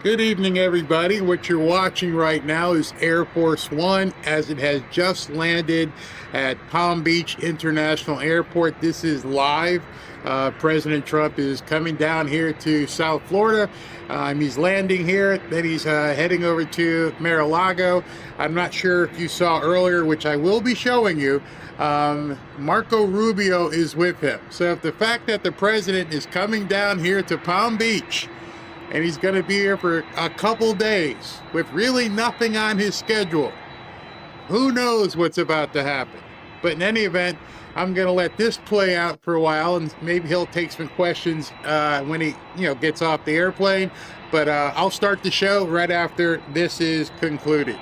Good evening, everybody. What you're watching right now is Air Force One as it has just landed at Palm Beach International Airport. This is live. President Trump is coming down here to South Florida. He's landing here, then he's heading over to Mar-a-Lago. I'm not sure if you saw earlier, which I will be showing you, Marco Rubio is with him. So if the fact that the president is coming down here to Palm Beach and he's going to be here for a couple days with really nothing on his schedule, who knows what's about to happen. But in any event, I'm going to let this play out for a while, and maybe he'll take some questions when he gets off the airplane. But I'll start the show right after this is concluded.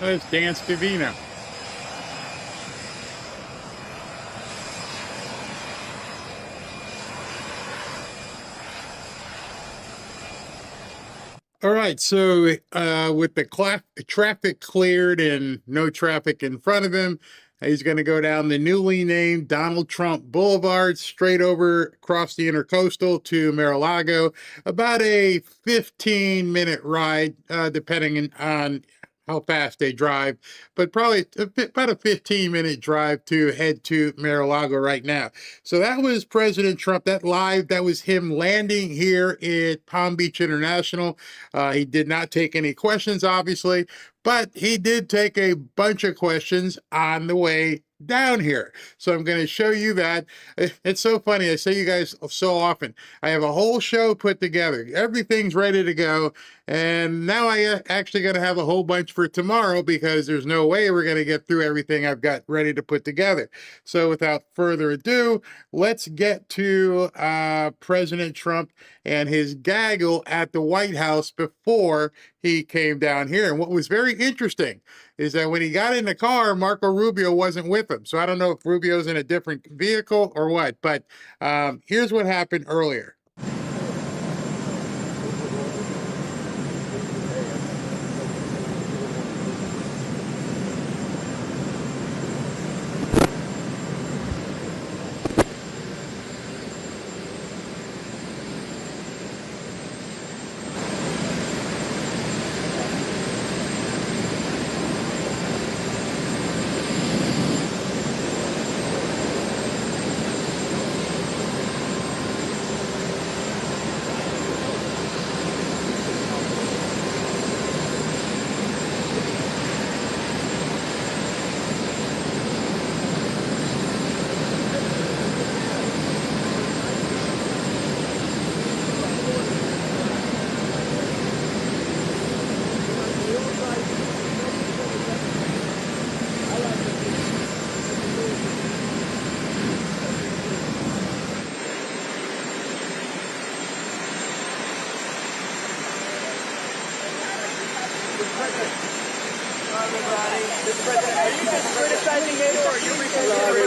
It's Dan Scavino. All right, so with the traffic cleared and no traffic in front of him, he's going to go down the newly named Donald Trump Boulevard, straight over across the Intercoastal to Mar-a-Lago. About a 15-minute ride, depending on how fast they drive, but probably about a 15-minute drive to head to Mar-a-Lago right now. So that was President Trump. That was him landing here at Palm Beach International. He did not take any questions, obviously, but he did take a bunch of questions on the way down here. So I'm going to show you that. It's so funny. I say you guys so often. I have a whole show put together. Everything's ready to go. And now I actually going to have a whole bunch for tomorrow because there's no way we're going to get through everything I've got ready to put together. So without further ado, let's get to President Trump and his gaggle at the White House before he came down here. And what was very interesting is that when he got in the car, Marco Rubio wasn't with him. So I don't know if Rubio's in a different vehicle or what, but here's what happened earlier.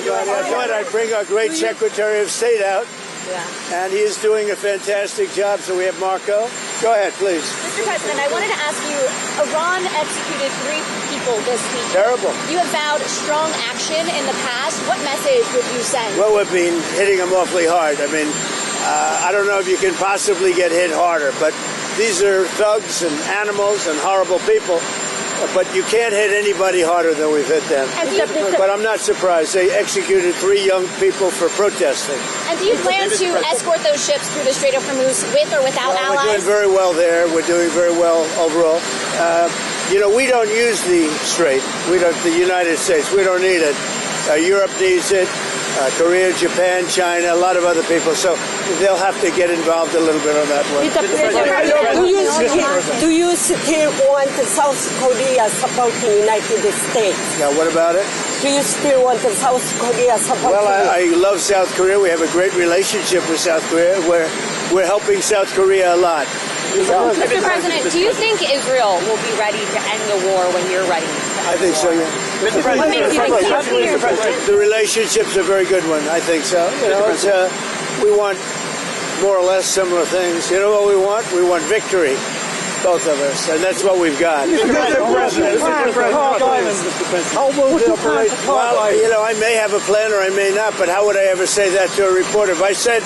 I thought I'd bring our great Secretary of State out, and he is doing a fantastic job. So we have Marco. Go ahead, please. Mr. President, I wanted to ask you, Iran executed 3 people this week. Terrible. You have vowed strong action in the past. What message would you send? Well, we've been hitting them awfully hard. I mean, I don't know if you can possibly get hit harder, but these are thugs and animals and horrible people. But you can't hit anybody harder than we've hit them. But I'm not surprised. They executed 3 young people for protesting. And do you plan to escort those ships through the Strait of Hormuz with or without allies? We're doing very well there. We're doing very well overall. You know, we don't use the strait. We don't. The United States. We don't need it. Europe needs it. Korea, Japan, China, a lot of other people. So they'll have to get involved a little bit on that one. Do you still want South Korea supporting United States? Now, what about it? Do you still want South Korea supporting? Well, I love South Korea. We have a great relationship with South Korea. We're helping South Korea a lot. Mr. President, do you think Israel will be ready to end the war when you're ready? I think so, yeah. Mr. President, The relationship's a very good one. I think so. You know, we want more or less similar things. You know what we want? We want victory, both of us, and that's what we've got. Mr. President, how will the operation? Well, you know, I may have a plan or I may not, but how would I ever say that to a reporter? If I said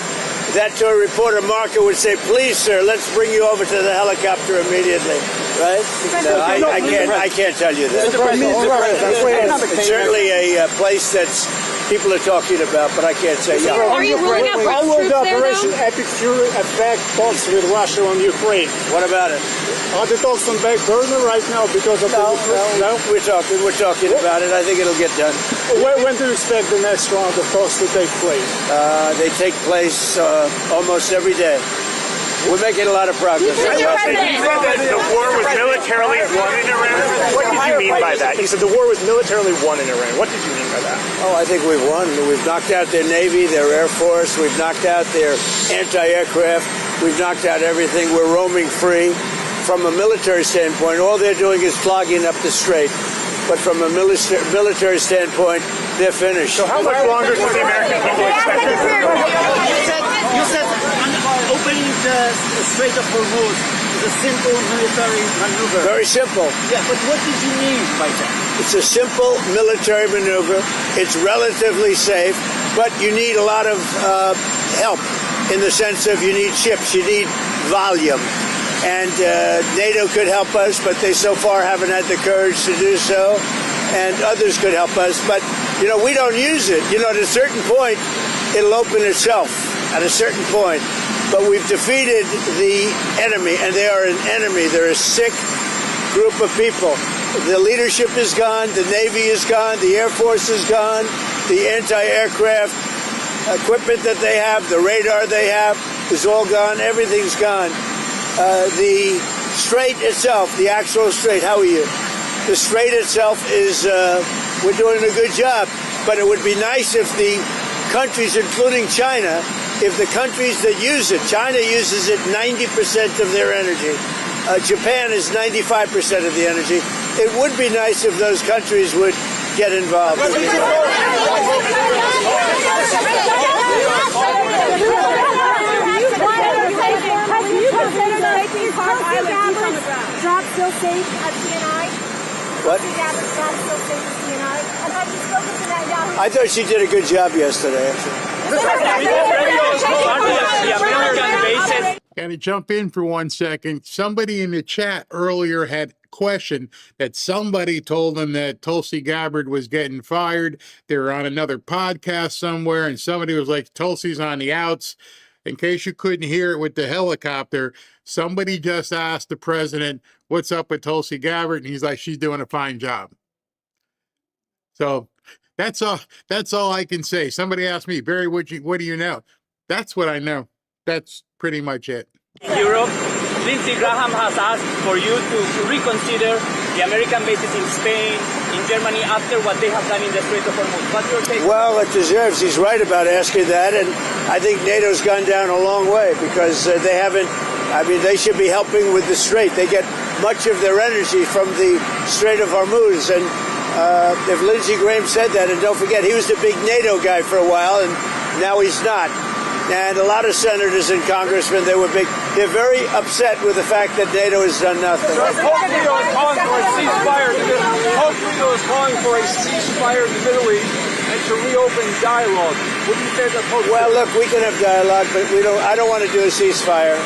that to a reporter, Marco would say, "Please, sir, let's bring you over to the helicopter immediately." Right? No, I can't tell you that. It's certainly a place that's people are talking about, but I can't say yeah. Are you ruling out How will the troops there, Operation Epic Fury affect talks with Russia on Ukraine? What about it? Are the talks on back burner right now because of No, we're talking about it. I think it'll get done. When do you expect the next round of talks to take place? They take place almost every day. We're making a lot of progress. Mr. President, You said that the war was militarily won in Iran. What did you mean by that? You said the war was militarily won in Iran. What did you mean by that? Oh, I think we've won. We've knocked out their Navy, their Air Force. We've knocked out their anti-aircraft. We've knocked out everything. We're roaming free. From a military standpoint, all they're doing is clogging up the strait. but from a military standpoint, they're finished. So how much longer can the American people expect this? You said opening the Strait of Hormuz is a simple military maneuver. Very simple. Yeah, but what did you mean by that? It's a simple military maneuver. It's relatively safe, but you need a lot of help in the sense of you need ships, you need volume. And NATO could help us, but they so far haven't had the courage to do so. And others could help us, but, we don't use it. At a certain point, it'll open itself at a certain point. But we've defeated the enemy, and they are an enemy. They're a sick group of people. The leadership is gone, the Navy is gone, the Air Force is gone, the anti-aircraft equipment that they have, the radar they have is all gone, everything's gone. The strait itself, the actual strait, how are you? The strait itself is, we're doing a good job, but it would be nice if the countries, including China, if the countries that use it, China uses it 90% of their energy. Japan is 95% of the energy. It would be nice if those countries would get involved. Job still safe at CNI? What? Job still safe at CNI? And have you spoken to that guy? I thought she did a good job yesterday, actually. Can I jump in for 1 second? Somebody in the chat earlier had questioned that somebody told them that Tulsi Gabbard was getting fired. They were on another podcast somewhere, and somebody was like, Tulsi's on the outs. In case you couldn't hear it with the helicopter, somebody just asked the president, what's up with Tulsi Gabbard? And he's like, she's doing a fine job. So that's all I can say. Somebody asked me, Barry, what do you know? That's what I know. That's pretty much it. Europe, Lindsey Graham has asked for you to reconsider the American bases in Spain, in Germany, after what they have done in the Strait of Hormuz. What's your take? Well, it deserves. He's right about asking that, and I think NATO's gone down a long way because they haven't. I mean, they should be helping with the Strait. They get much of their energy from the Strait of Hormuz, and if Lindsey Graham said that, and don't forget, he was the big NATO guy for a while, and now he's not. And a lot of senators and congressmen, they're very upset with the fact that NATO has done nothing. Pope Leo is calling for a ceasefire. Pope Leo is calling for a ceasefire in the Middle East and to reopen dialogue. What do you say to Pope? Well, look, we can have dialogue, but I don't want to do a ceasefire.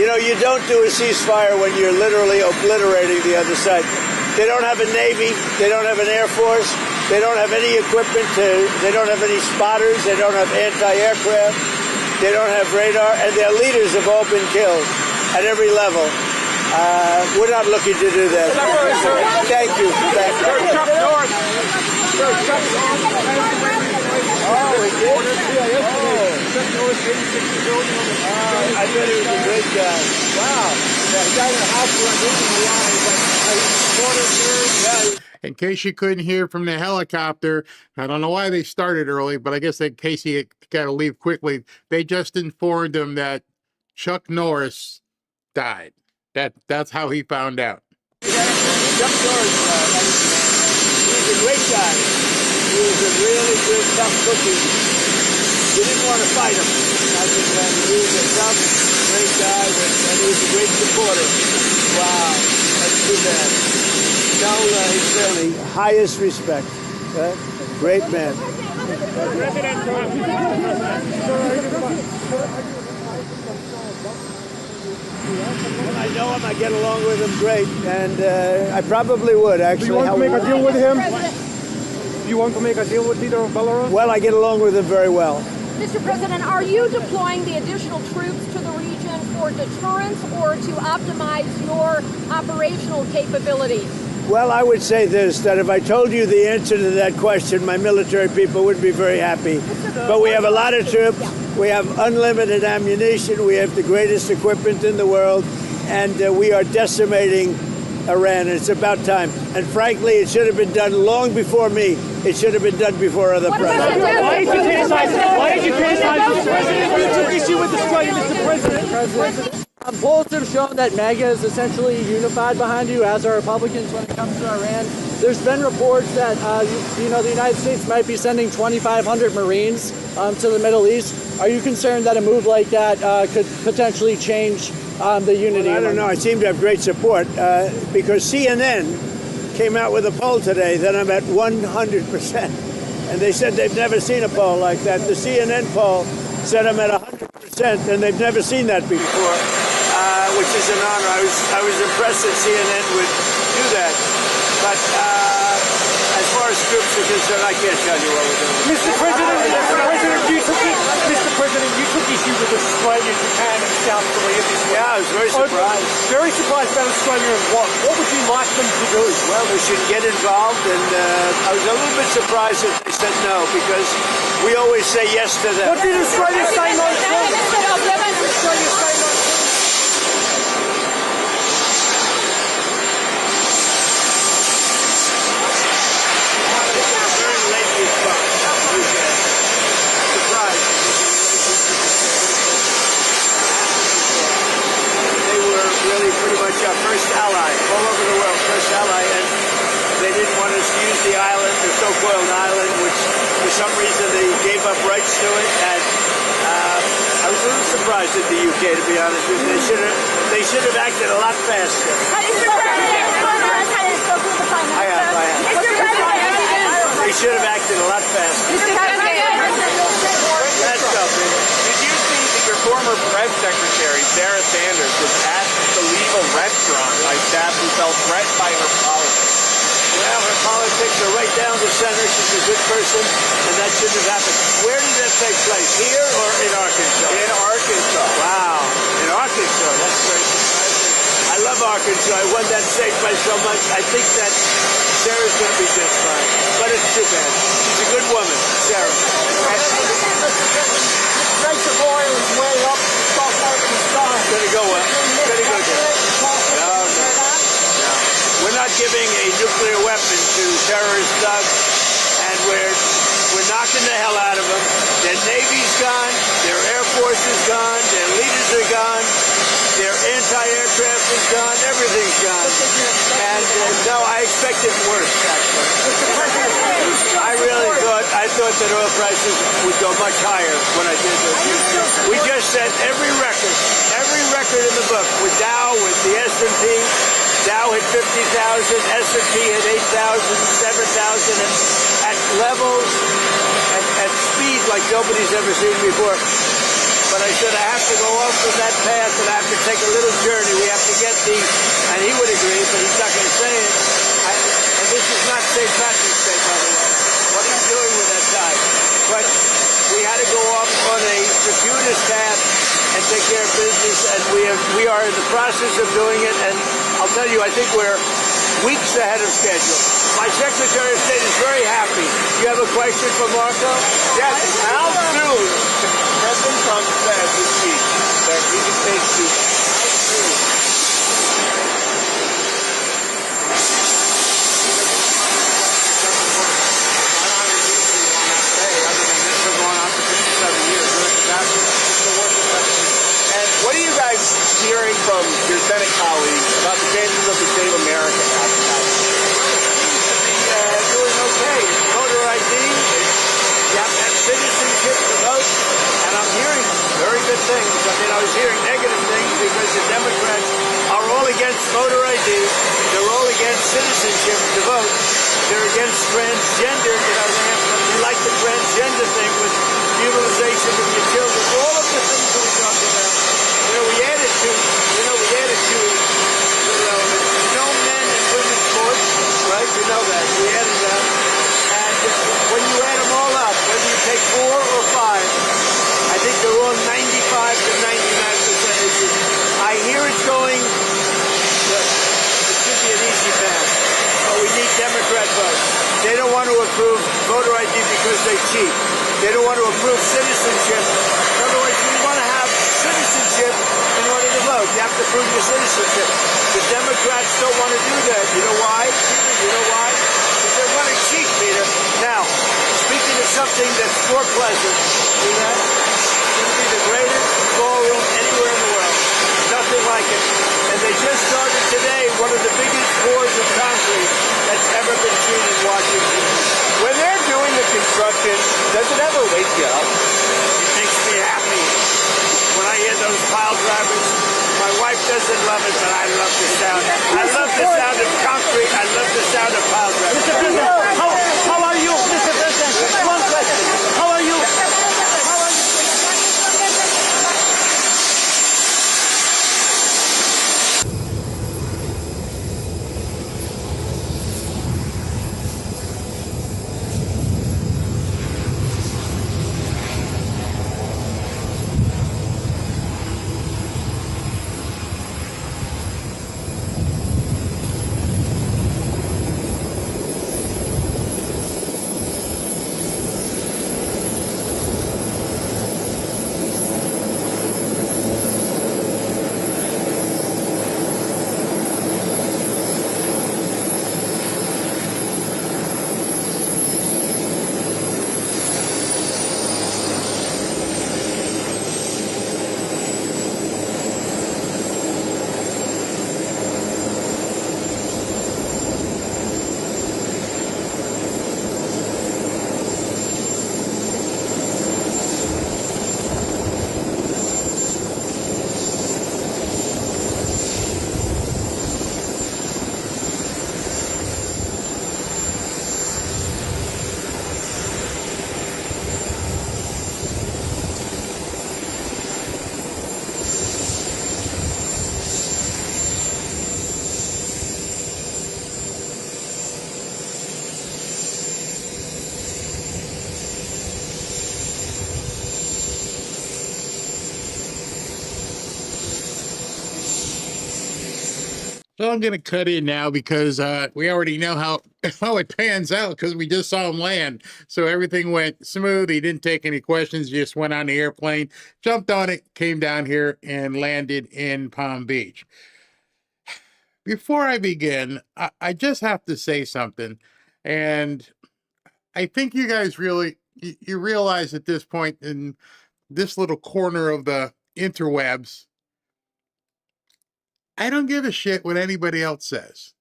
You don't do a ceasefire when you're literally obliterating the other side. They don't have a Navy. They don't have an Air Force. They don't have any equipment. They don't have any spotters. They don't have anti-aircraft. They don't have radar, and their leaders have all been killed at every level. We're not looking to do that. Thank you. Thank you. Oh, he did? I bet he was a great guy. Wow. Yeah, he died in a hospital and In case you couldn't hear from the helicopter, I don't know why they started early, but I guess in case he got to leave quickly, they just informed him that Chuck Norris died. That's how he found out. Chuck Norris, he was a great guy. He was a really good, tough cookie. You didn't want to fight him. I think he was a tough, great guy, and he was a great supporter. Wow, that's too bad. Tell his family highest respect. Okay? Great man. I know him. I get along with him great, and I probably would actually. Do you want to make a deal with him? Do you want to make a deal with leader of Belarus? Well, I get along with him very well. Mr. President, are you deploying the additional troops to the region for deterrence or to optimize your operational capabilities? Well, I would say this, that if I told you the answer to that question, my military people would be very happy. But we have a lot of troops. We have unlimited ammunition. We have the greatest equipment in the world. And we are decimating Iran. And it's about time. And frankly, it should have been done long before me. It should have been done before other presidents. Why did you criticize Mr. President? You took issue with the strike, Mr. President. Polls have shown that MAGA is essentially unified behind you, as are Republicans when it comes to Iran. There's been reports that the United States might be sending 2,500 Marines to the Middle East. Are you concerned that a move like that could potentially change the unity? Well, I don't know. I seem to have great support because CNN came out with a poll today that I'm at 100%. And they said they've never seen a poll like that. The CNN poll said I'm at 100%, and they've never seen that before, which is an honor. I was impressed that CNN would do that. But as far as troops are concerned, I can't tell you what we're doing. Mr. President, you took issue with Australia, Japan, and South Korea this week. Yeah, I was very surprised. Very surprised about Australia and what? What would you like them to do? Well, we should get involved, and I was a little bit surprised that they said no, because we always say yes to them. What did Australia say no to? What did Australia say no to? Very late response. Surprised. They were really pretty much our first ally, all over the world, first ally, and they didn't want us to use the island, the so-called island, which for some reason they gave up rights to it, and I was a little surprised at the UK, to be honest with you. They should have acted a lot faster. I have. They should have acted a lot faster. Let's go, baby. Did you see that your former press secretary, Sarah Sanders, was asked to leave a restaurant by staff who felt threatened by her politics? Well, her politics are right down the center. She's a good person, and that shouldn't have happened. Where did that take place? Here or in Arkansas? In Arkansas. Wow. In Arkansas. That's very surprising. I love Arkansas. I won that state by so much. I think that Sarah's going to be just fine. But it's too bad. She's a good woman, Sarah. The price of oil is way up. Stock market is down. It's going to go up. It's going to go down. No. We're not giving a nuclear weapon to terrorist thugs, and we're knocking the hell out of them. Their Navy's gone. Their Air Force is gone. Their leaders are gone. Their anti-aircraft is gone. Everything's gone. And no, I expected worse, actually. I thought that oil prices would go much higher when I did this. We just set every record in the book with Dow, with the S&P. Dow hit 50,000, S&P hit 8,000, 7,000, and at levels, at speed like nobody's ever seen before. But I said I have to go off of that path, and I have to take a little journey. We have to get and he would agree, but he's not going to say it. And this is not St. Patrick's Day, by the way. What are you doing with that tie? But we had to go off on a circuitous path and take care of business, and we are in the process of doing it, and I'll tell you, I think we're weeks ahead of schedule. My Secretary of State is very happy. You have a question for Marco? Yes. How soon President Trump said this week that he can take Cuba? What are you guys hearing from your Senate colleagues about the chances of the state of America passing that? Doing okay. Voter ID, you have to have citizenship to vote, and I'm hearing very good things. I mean, I was hearing negative things because the Democrats are all against voter ID. They're all against citizenship to vote. They're against transgender. They like the transgender thing with utilization of your children. All of the things that we talked about. We added to no men and women's sports, right? You know that. We added that. And when you add them all up, whether you take 4 or 5, I think they're all 95 to 99%. I hear it's going, it should be an easy path, but we need Democrat votes. They don't want to approve voter ID because they cheat. They don't want to approve citizenship. In other words, we want to have citizenship in order to vote. You have to prove your citizenship. The Democrats don't want to do that. You know why? You know why? Because they want to cheat, Peter. Now, speaking of something that's more pleasant, see that? It's going to be the greatest ballroom anywhere in the world. Nothing love it, but I love the sound. I love the sound of concrete. I love the sound of pound. Mr. President, how are you, Mr. President? One question. How are you? How are you? So I'm going to cut in now because we already know how it pans out because we just saw him land. So everything went smooth. He didn't take any questions. Just went on the airplane, jumped on it, came down here, and landed in Palm Beach. Before I begin, I just have to say something. And I think you guys really, you realize at this point in this little corner of the interwebs, I don't give a shit what anybody else says.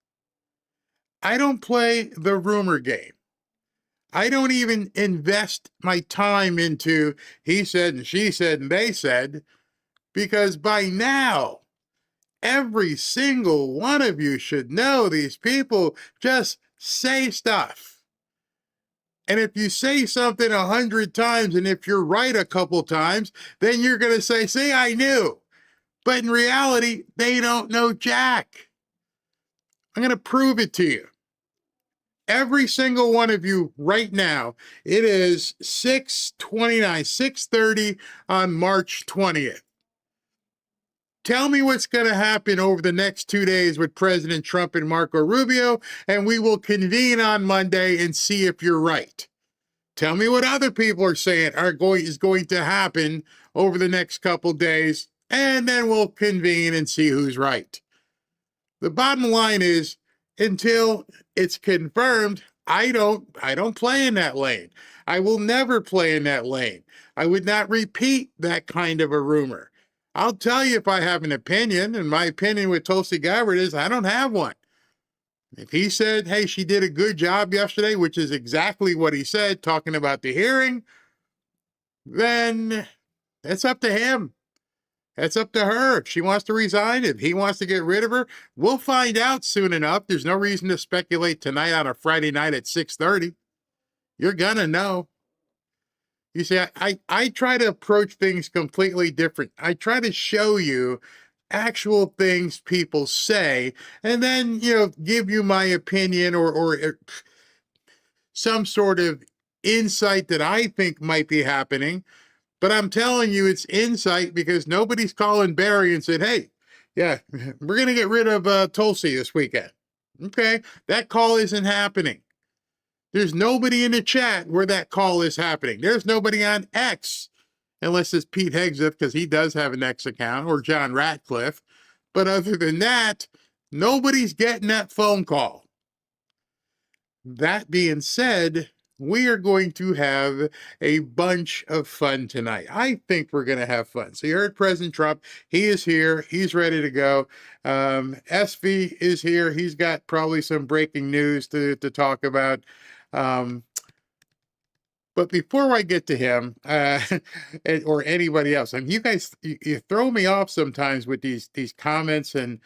I don't play the rumor game. I don't even invest my time into he said and she said and they said, because by now, every single one of you should know these people just say stuff. And if you say something 100 times and if you're right a couple times, then you're going to say, see, I knew. But in reality, they don't know jack. I'm going to prove it to you. Every single one of you right now, it is 6:29, 6:30 on March 20th. Tell me what's going to happen over the next 2 days with President Trump and Marco Rubio, and we will convene on Monday and see if you're right. Tell me what other people are saying is going to happen over the next couple days, and then we'll convene and see who's right. The bottom line is, until it's confirmed, I don't play in that lane. I will never play in that lane. I would not repeat that kind of a rumor. I'll tell you if I have an opinion, and my opinion with Tulsi Gabbard is I don't have one. If he said, hey, she did a good job yesterday, which is exactly what he said, talking about the hearing, then it's up to him. That's up to her. If she wants to resign, if he wants to get rid of her, we'll find out soon enough. There's no reason to speculate tonight on a Friday night at 6:30. You're gonna know. You see, I try to approach things completely different. I try to show you actual things people say, and then, give you my opinion or some sort of insight that I think might be happening. But I'm telling you, it's insight because nobody's calling Barry and said, hey, yeah, we're going to get rid of Tulsi this weekend. Okay, that call isn't happening. There's nobody in the chat where that call is happening. There's nobody on X, unless it's Pete Hegseth, because he does have an X account, or John Ratcliffe. But other than that, nobody's getting that phone call. That being said, we are going to have a bunch of fun tonight. I think we're going to have fun. So you heard President Trump. He is here. He's ready to go. SV is here. He's got probably some breaking news to talk about. But But before I get to him or anybody else, I mean, you guys, you throw me off sometimes with these comments, and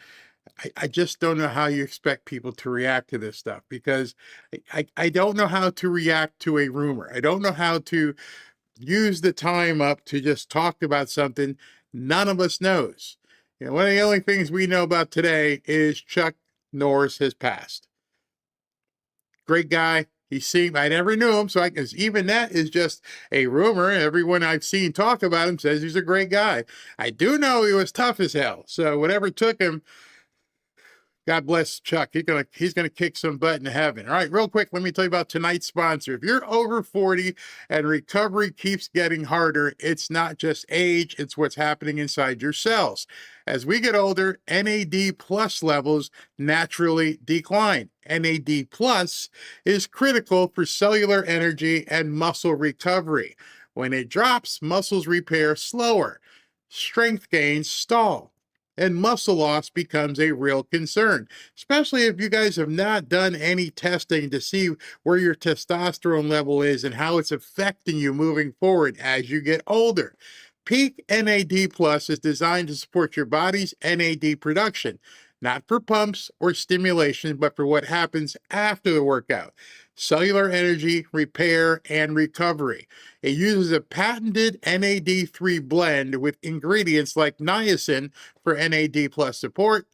I just don't know how you expect people to react to this stuff, because I don't know how to react to a rumor. I don't know how to use the time up to just talk about something none of us knows. You know, one of the only things we know about today is Chuck Norris has passed. Great guy. He seemed, I never knew him, so I can, even that is just a rumor. Everyone I've seen talk about him says he's a great guy. I do know he was tough as hell. So whatever took him, God bless Chuck. He's gonna kick some butt in heaven. All right, real quick, let me tell you about tonight's sponsor. If you're over 40 and recovery keeps getting harder, it's not just age, it's what's happening inside your cells. As we get older, NAD plus levels naturally decline. NAD plus is critical for cellular energy and muscle recovery. When it drops, muscles repair slower. Strength gains stall, and muscle loss becomes a real concern, especially if you guys have not done any testing to see where your testosterone level is and how it's affecting you moving forward as you get older. Peak NAD Plus is designed to support your body's NAD production, not for pumps or stimulation, but for what happens after the workout: cellular energy, repair, and recovery. It uses a patented NAD3 blend with ingredients like niacin for NAD plus support,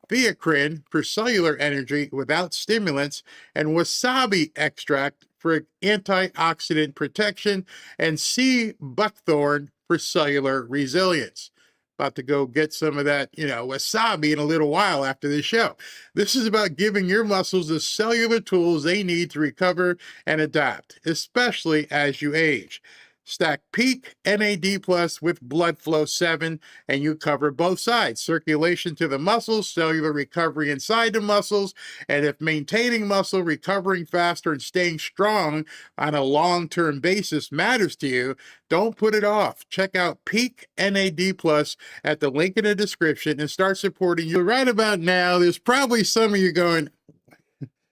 theacrine for cellular energy without stimulants, and wasabi extract for antioxidant protection, and sea buckthorn for cellular resilience. About to go get some of that, wasabi in a little while after this show. This is about giving your muscles the cellular tools they need to recover and adapt, especially as you age. Stack Peak NAD Plus with Blood Flow 7, and you cover both sides: circulation to the muscles, cellular recovery inside the muscles. And if maintaining muscle, recovering faster, and staying strong on a long-term basis matters to you, don't put it off. Check out Peak NAD Plus at the link in the description and start supporting you. Right about now, there's probably some of you going,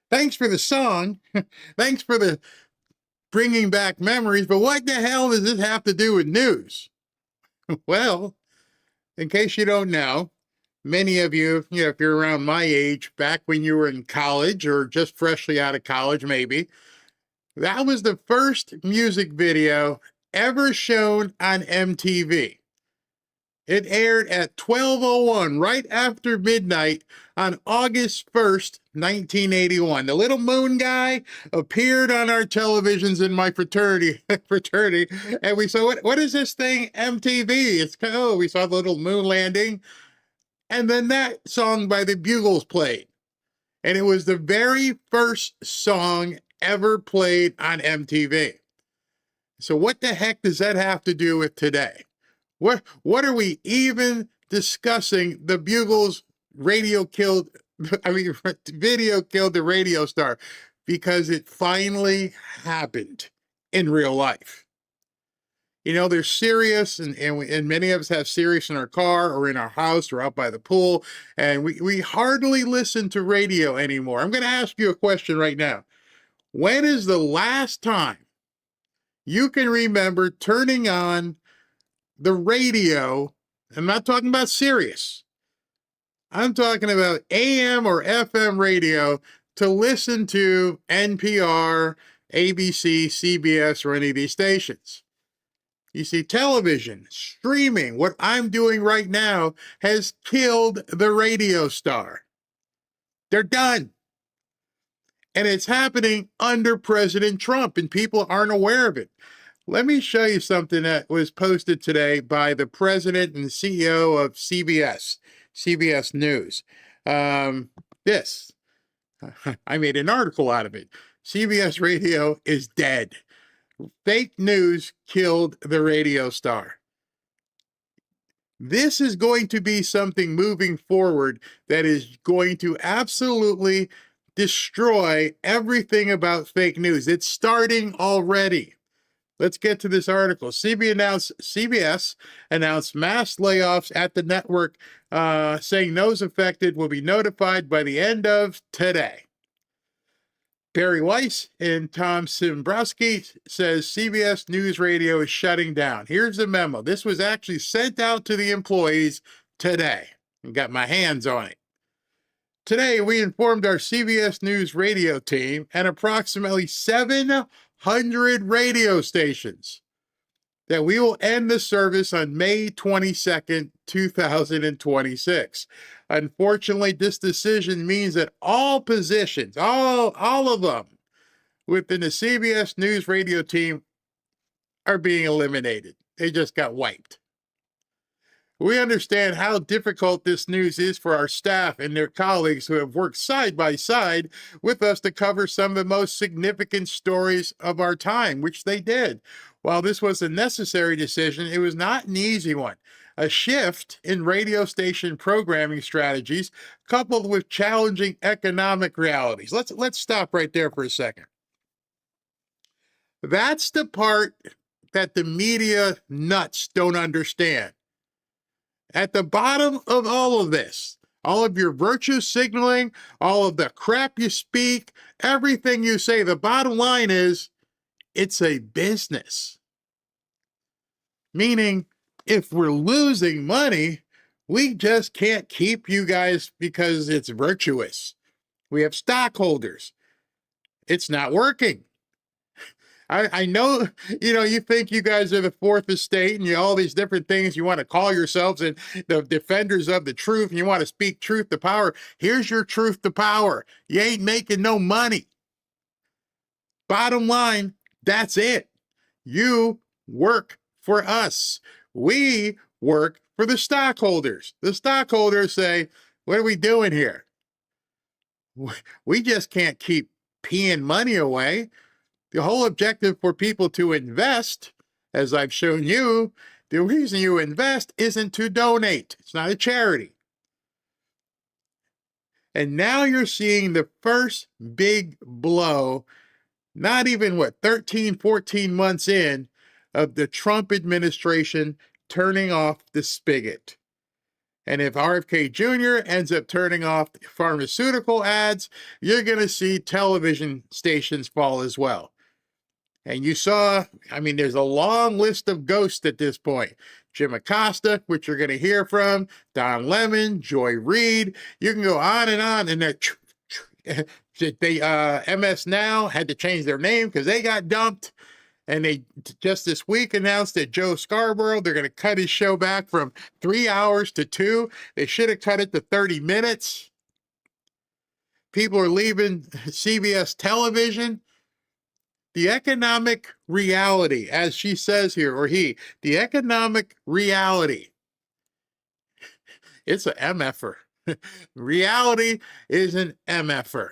thanks for the song. Thanks for the bringing back memories, but what the hell does this have to do with news? Well, in case you don't know, many of you, if you're around my age, back when you were in college or just freshly out of college, maybe, that was the first music video ever shown on MTV. It aired at 12:01, right after midnight on August 1st, 1981. The little moon guy appeared on our televisions in my fraternity, and we saw, what is this thing, MTV? We saw the little moon landing, and then that song by the Bugles played. And it was the very first song ever played on MTV. So what the heck does that have to do with today? What are we even discussing? The Bugles video killed the radio star, because it finally happened in real life. There's Sirius, and many of us have Sirius in our car or in our house or out by the pool, and we hardly listen to radio anymore. I'm going to ask you a question right now. When is the last time you can remember turning on the radio? I'm not talking about Sirius. I'm talking about AM or FM radio to listen to NPR, ABC, CBS, or any of these stations. You see, television, streaming, what I'm doing right now, has killed the radio star. They're done. And it's happening under President Trump, and people aren't aware of it. Let me show you something that was posted today by the president and the CEO of CBS News. This, I made an article out of it. CBS Radio is dead. Fake news killed the radio star. This is going to be something moving forward that is going to absolutely destroy everything about fake news. It's starting already. Let's get to this article. CBS announced mass layoffs at the network, saying those affected will be notified by the end of today. Barry Weiss and Tom Simbrowski says CBS News Radio is shutting down. Here's the memo. This was actually sent out to the employees today. I got my hands on it. Today, we informed our CBS News Radio team and approximately 700 radio stations that we will end the service on May 22nd, 2026. Unfortunately, this decision means that all positions, all of them within the CBS News Radio team are being eliminated. They just got wiped. We understand how difficult this news is for our staff and their colleagues who have worked side by side with us to cover some of the most significant stories of our time, which they did. While this was a necessary decision, it was not an easy one. A shift in radio station programming strategies coupled with challenging economic realities. Let's stop right there for a second. That's the part that the media nuts don't understand. At the bottom of all of this, all of your virtue signaling, all of the crap you speak, everything you say, the bottom line is it's a business. Meaning, if we're losing money, we just can't keep you guys because it's virtuous. We have stockholders. It's not working. I know, you think you guys are the fourth estate and all these different things you want to call yourselves and the defenders of the truth and you want to speak truth to power. Here's your truth to power. You ain't making no money. Bottom line, that's it. You work for us. We work for the stockholders. The stockholders say, what are we doing here? We just can't keep peeing money away. The whole objective for people to invest, as I've shown you, the reason you invest isn't to donate. It's not a charity. And now you're seeing the first big blow, not even 13, 14 months in, of the Trump administration turning off the spigot. And if RFK Jr. ends up turning off pharmaceutical ads, you're going to see television stations fall as well. And you saw, there's a long list of ghosts at this point. Jim Acosta, which you're going to hear from, Don Lemon, Joy Reid. You can go on. And MS Now had to change their name because they got dumped. And they just this week announced that Joe Scarborough, they're going to cut his show back from 3 hours to 2. They should have cut it to 30 minutes. People are leaving CBS television. The economic reality, as she says here, or he, the economic reality, it's an MFer. Reality is an MFer.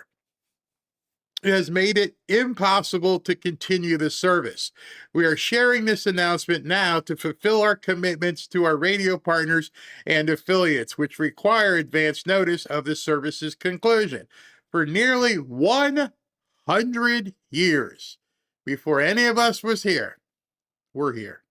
It has made it impossible to continue the service. We are sharing this announcement now to fulfill our commitments to our radio partners and affiliates, which require advance notice of the service's conclusion. For nearly 100 years, before any of us was here, we're here.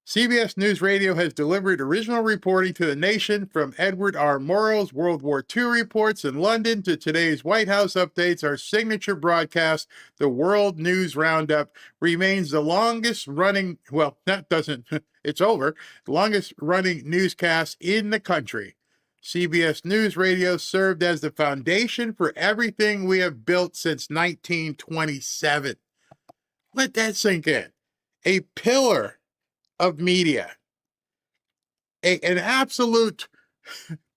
CBS News Radio has delivered original reporting to the nation, from Edward R. Murrow's World War II reports in London to today's White House updates. Our signature broadcast, the World News Roundup, remains the longest running, it's over, the longest running newscast in the country. CBS News Radio served as the foundation for everything we have built since 1927. Let that sink in. A pillar of media, an absolute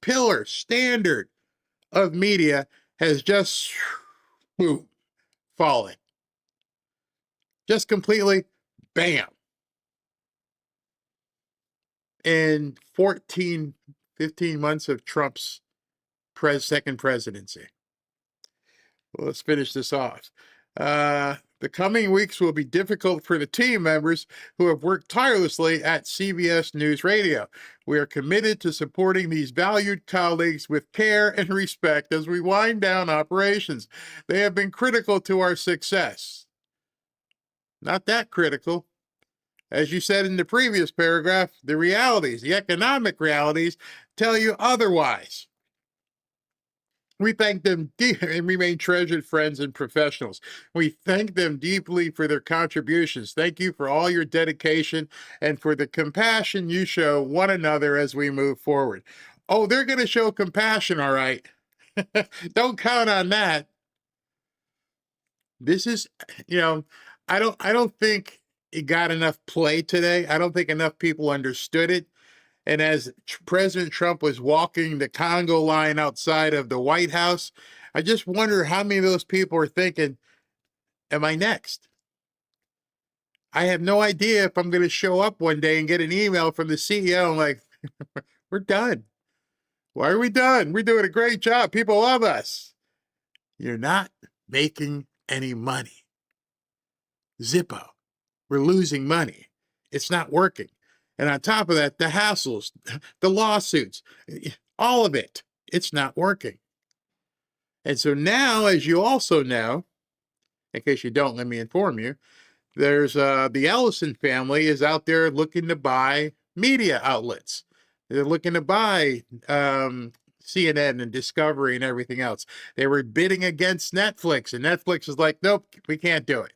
pillar, standard of media has just fallen. Just completely, bam. In 14, 15 months of Trump's second presidency. Well, let's finish this off. The coming weeks will be difficult for the team members who have worked tirelessly at CBS News Radio. We are committed to supporting these valued colleagues with care and respect as we wind down operations. They have been critical to our success. Not that critical. As you said in the previous paragraph, the realities, the economic realities, tell you otherwise. We thank them and remain treasured friends and professionals. We thank them deeply for their contributions. Thank you for all your dedication and for the compassion you show one another as we move forward. Oh, they're going to show compassion, all right. Don't count on that. This is, I don't think it got enough play today. I don't think enough people understood it. And as President Trump was walking the Congo line outside of the White House, I just wonder how many of those people are thinking, am I next? I have no idea if I'm going to show up one day and get an email from the CEO like, we're done. Why are we done? We're doing a great job. People love us. You're not making any money. Zippo. We're losing money. It's not working. And on top of that, the hassles, the lawsuits, all of it, it's not working. And so now, as you also know, in case you don't, let me inform you, there's the Ellison family is out there looking to buy media outlets. They're looking to buy CNN and Discovery and everything else. They were bidding against Netflix, and Netflix is like, nope, we can't do it.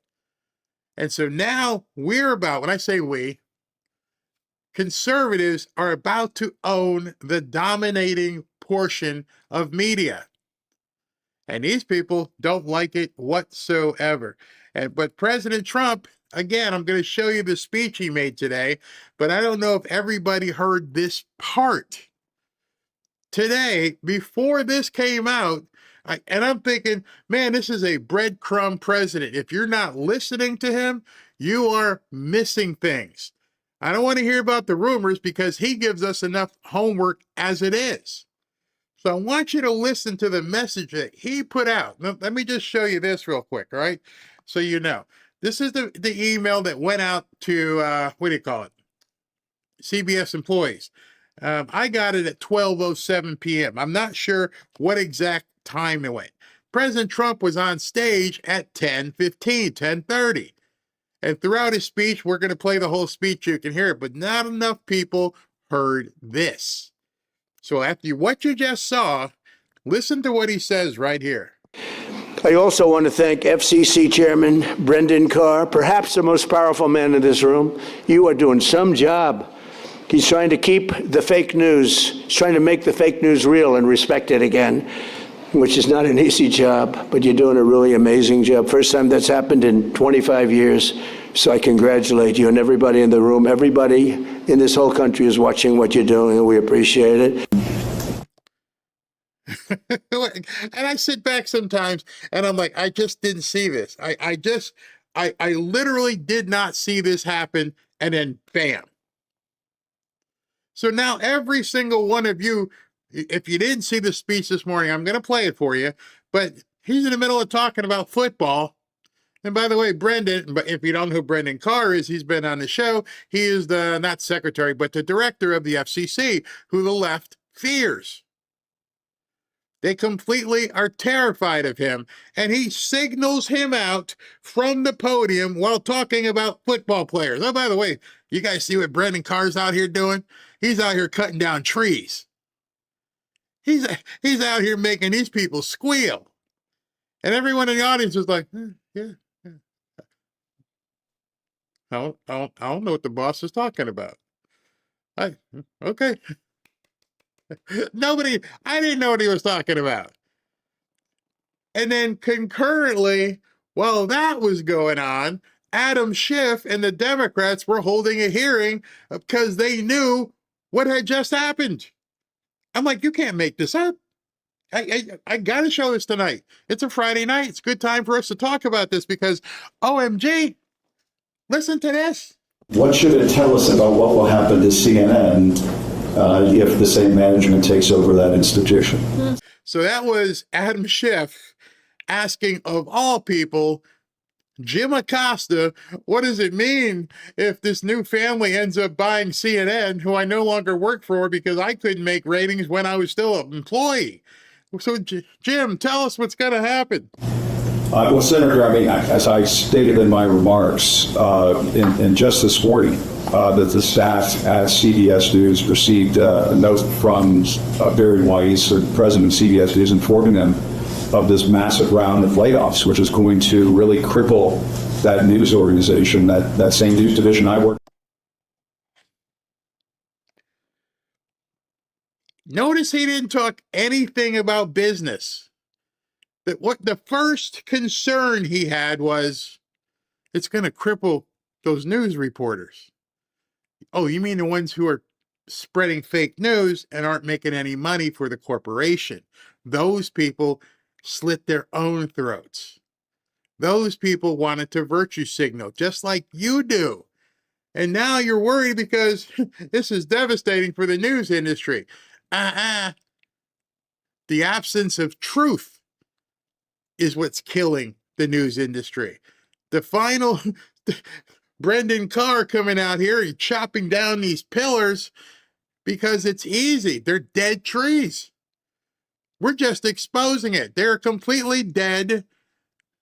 And so now we're about, when I say we, conservatives are about to own the dominating portion of media. And these people don't like it whatsoever. But President Trump, again, I'm going to show you the speech he made today, but I don't know if everybody heard this part. Today, before this came out, and I'm thinking, man, this is a breadcrumb president. If you're not listening to him, you are missing things. I don't want to hear about the rumors because he gives us enough homework as it is. So I want you to listen to the message that he put out. Now, let me just show you this real quick, all right? So you know. This is the email that went out to, CBS employees. I got it at 12:07 p.m. I'm not sure what exact time it went. President Trump was on stage at 10:15, 10:30. And throughout his speech, we're going to play the whole speech. You can hear it, but not enough people heard this. So after what you just saw, listen to what he says right here. I also want to thank FCC Chairman Brendan Carr, perhaps the most powerful man in this room. You are doing some job. He's trying to keep the fake news, he's trying to make the fake news real and respect it again, which is not an easy job, but you're doing a really amazing job. First time that's happened in 25 years. So I congratulate you and everybody in the room. Everybody in this whole country is watching what you're doing, and we appreciate it. And I sit back sometimes and I'm like, I just didn't see this. I literally did not see this happen. And then bam. So now every single one of you, if you didn't see the speech this morning, I'm going to play it for you, but he's in the middle of talking about football. And by the way, Brendan, if you don't know who Brendan Carr is, he's been on the show. He is the, not secretary, but the director of the FCC, who the left fears. They completely are terrified of him, and he signals him out from the podium while talking about football players. Oh, by the way, you guys see what Brendan Carr's out here doing? He's out here cutting down trees. He's out here making these people squeal. And everyone in the audience was like, yeah. I don't know what the boss is talking about. Okay. I didn't know what he was talking about. And then concurrently, while that was going on, Adam Schiff and the Democrats were holding a hearing because they knew what had just happened. I'm like, you can't make this up. I got to show this tonight. It's a Friday night. It's a good time for us to talk about this because, OMG, listen to this. What should it tell us about what will happen to CNN if the same management takes over that institution? So that was Adam Schiff asking, of all people, Jim Acosta, what does it mean if this new family ends up buying CNN, who I no longer work for because I couldn't make ratings when I was still an employee? So, Jim, tell us what's going to happen. Well, Senator, I mean, as I stated in my remarks, and just this morning, that the staff at CBS News received a note from Barry Weiss, the president of CBS News, informing them of this massive round of layoffs, which is going to really cripple that news organization, that same news division I work. Notice he didn't talk anything about business. That what the first concern he had was it's going to cripple those news reporters. Oh, you mean the ones who are spreading fake news and aren't making any money for the corporation? Those people slit their own throats. Those people wanted to virtue signal, just like you do. And now you're worried because this is devastating for the news industry. The absence of truth is what's killing the news industry. The final Brendan Carr coming out here and chopping down these pillars because it's easy. They're dead trees. We're just exposing it. They're completely dead.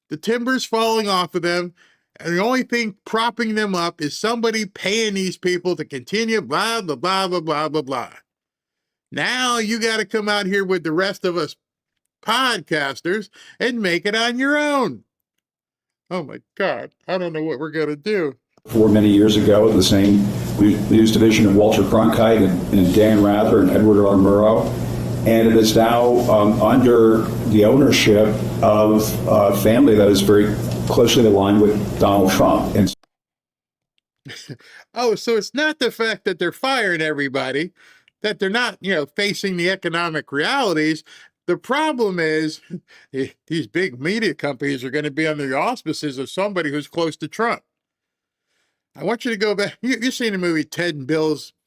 The timber's falling off of them. And the only thing propping them up is somebody paying these people to continue blah, blah, blah, blah, blah, blah, blah. Now you got to come out here with the rest of us podcasters and make it on your own. Oh my God, I don't know what we're going to do. For many years ago, the same news division of Walter Cronkite and Dan Rather and Edward R. Murrow, and it is now under the ownership of a family that is very closely aligned with Donald Trump. And oh, so it's not the fact that they're firing everybody, that they're not, facing the economic realities. The problem is these big media companies are going to be under the auspices of somebody who's close to Trump. I want you to go back. You've seen the movie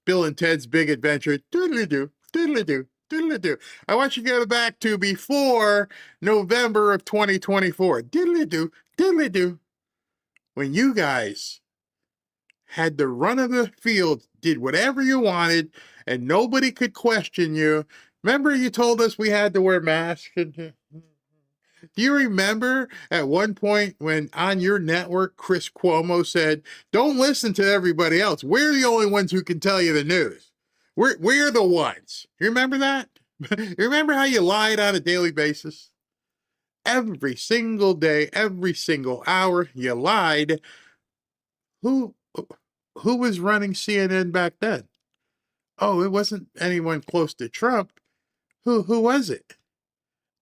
Bill and Ted's Big Adventure. Doodly-doo, doodly-doo, doodly-doo. I want you to go back to before November of 2024. Doodly-doo, doodly-doo. When you guys had the run of the field, did whatever you wanted, and nobody could question you. Remember you told us we had to wear masks? Do you remember at one point when on your network, Chris Cuomo said, don't listen to everybody else. We're the only ones who can tell you the news. We're the ones. You remember that? You remember how you lied on a daily basis? Every single day, every single hour, you lied. Who was running CNN back then? Oh, it wasn't anyone close to Trump. Who was it?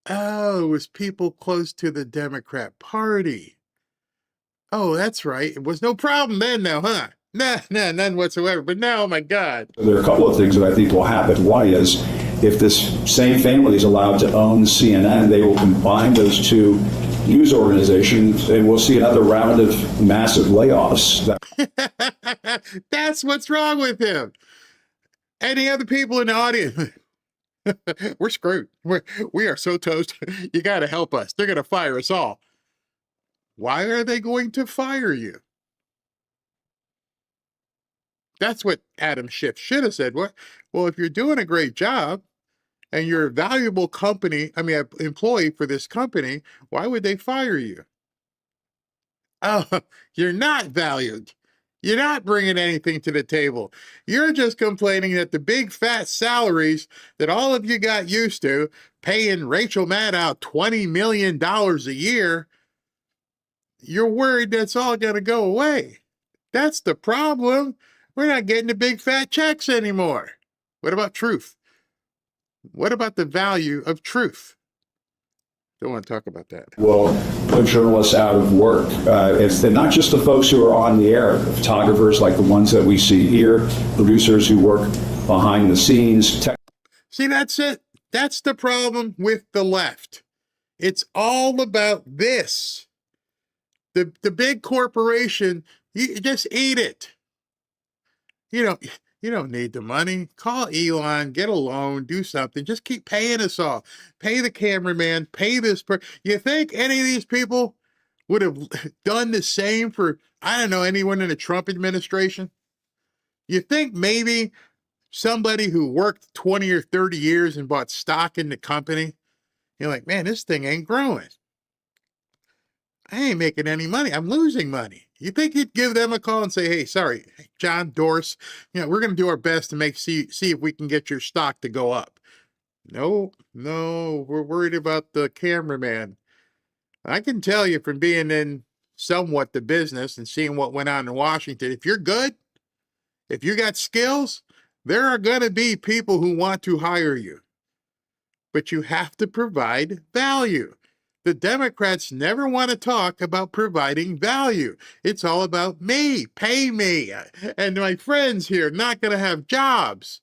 Oh, it was people close to the Democrat Party. Oh, that's right. It was no problem then now, huh? Nah, none whatsoever. But now, oh my God. There are a couple of things that I think will happen. One is if this same family is allowed to own CNN, they will combine those two news organizations and we'll see another round of massive layoffs. That's what's wrong with him. Any other people in the audience? We're screwed. We are so toast. You got to help us. They're going to fire us all. Why are they going to fire you? That's what Adam Schiff should have said. What? Well, if you're doing a great job and you're a valuable employee for this company, why would they fire you? Oh, you're not valued. You're not bringing anything to the table. You're just complaining that the big fat salaries that all of you got used to, paying Rachel Maddow $20 million a year, you're worried that's all going to go away. That's the problem. We're not getting the big fat checks anymore. What about truth? What about the value of truth? Don't want to talk about that. Will put journalists out of work. It's not just the folks who are on the air, the photographers like the ones that we see here, producers who work behind the scenes. See, that's it. That's the problem with the left. It's all about this. The big corporation, you just eat it. You don't need the money. Call Elon, get a loan, do something. Just keep paying us all. Pay the cameraman, pay this person. You think any of these people would have done the same for, I don't know, anyone in the Trump administration? You think maybe somebody who worked 20 or 30 years and bought stock in the company, you're like, man, this thing ain't growing. I ain't making any money. I'm losing money. You think you'd give them a call and say, hey, sorry, John Dorse, we're going to do our best to see if we can get your stock to go up. No, we're worried about the cameraman. I can tell you from being in somewhat the business and seeing what went on in Washington, if you're good, if you got skills, there are going to be people who want to hire you. But you have to provide value. The Democrats never want to talk about providing value. It's all about me, pay me, and my friends here not going to have jobs.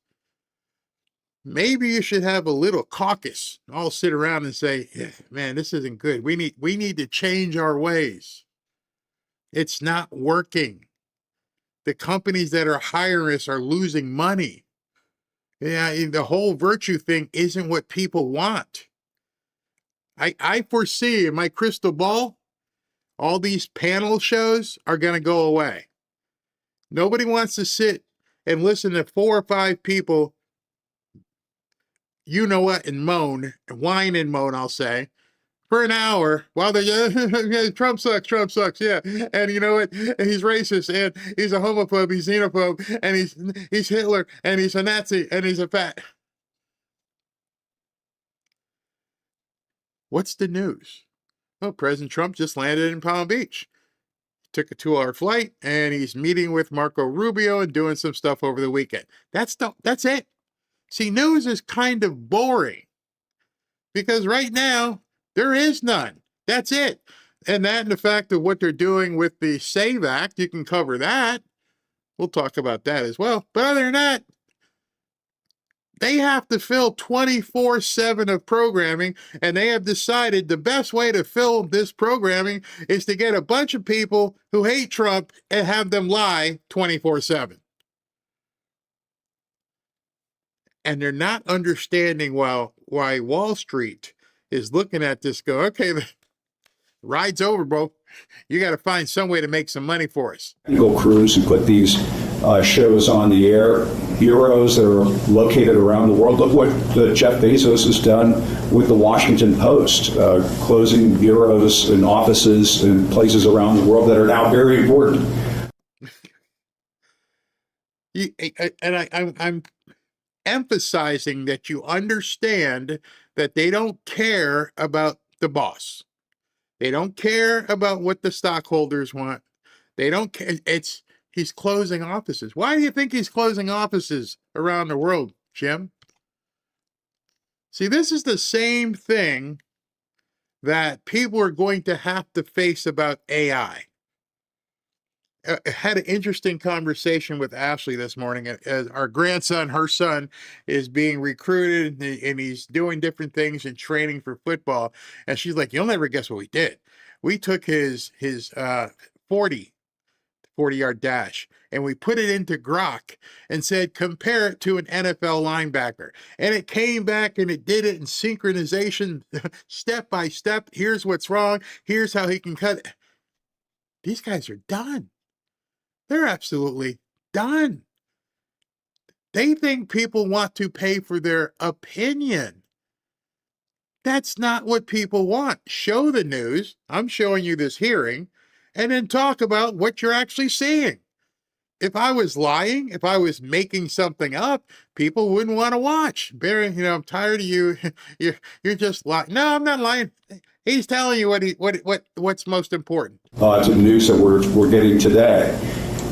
Maybe you should have a little caucus. All sit around and say, yeah, man, this isn't good. We need to change our ways. It's not working. The companies that are hiring us are losing money. Yeah, the whole virtue thing isn't what people want. I foresee in my crystal ball, all these panel shows are going to go away. Nobody wants to sit and listen to 4 or 5 people, and moan, whine and moan, I'll say, for an hour while they Trump sucks, yeah. And you know what? He's racist, and he's a homophobe, he's xenophobe, and he's Hitler, and he's a Nazi, and he's a fat. What's the news? Oh, President Trump just landed in Palm Beach. Took a 2-hour flight, and he's meeting with Marco Rubio and doing some stuff over the weekend. That's it. See, news is kind of boring because right now there is none. That's it. And that and the fact of what they're doing with the SAVE Act, you can cover that. We'll talk about that as well. But other than that, they have to fill 24/7 of programming, and they have decided the best way to fill this programming is to get a bunch of people who hate Trump and have them lie 24/7. And they're not understanding why Wall Street is looking at this go, okay, the ride's over, bro. You got to find some way to make some money for us. Technical crews who put these shows on the air, bureaus that are located around the world. Look what Jeff Bezos has done with the Washington Post, closing bureaus and offices in places around the world that are now very important. I'm emphasizing that you understand that they don't care about the boss. They don't care about what the stockholders want. They don't care. He's closing offices. Why do you think he's closing offices around the world, Jim? See, this is the same thing that people are going to have to face about AI. I had an interesting conversation with Ashley this morning. As our grandson, her son, is being recruited and he's doing different things and training for football. And she's like, you'll never guess what we did. We took his 40-yard dash, and we put it into Grok and said, compare it to an NFL linebacker. And it came back and it did it in synchronization, step by step. Here's what's wrong. Here's how he can cut it. These guys are done. They're absolutely done. They think people want to pay for their opinion. That's not what people want. Show the news. I'm showing you this hearing, and then talk about what you're actually seeing. If I was lying, if I was making something up, people wouldn't want to watch. Barry, I'm tired of you. You're just lying. No, I'm not lying. He's telling you what's most important. To the news that we're getting today.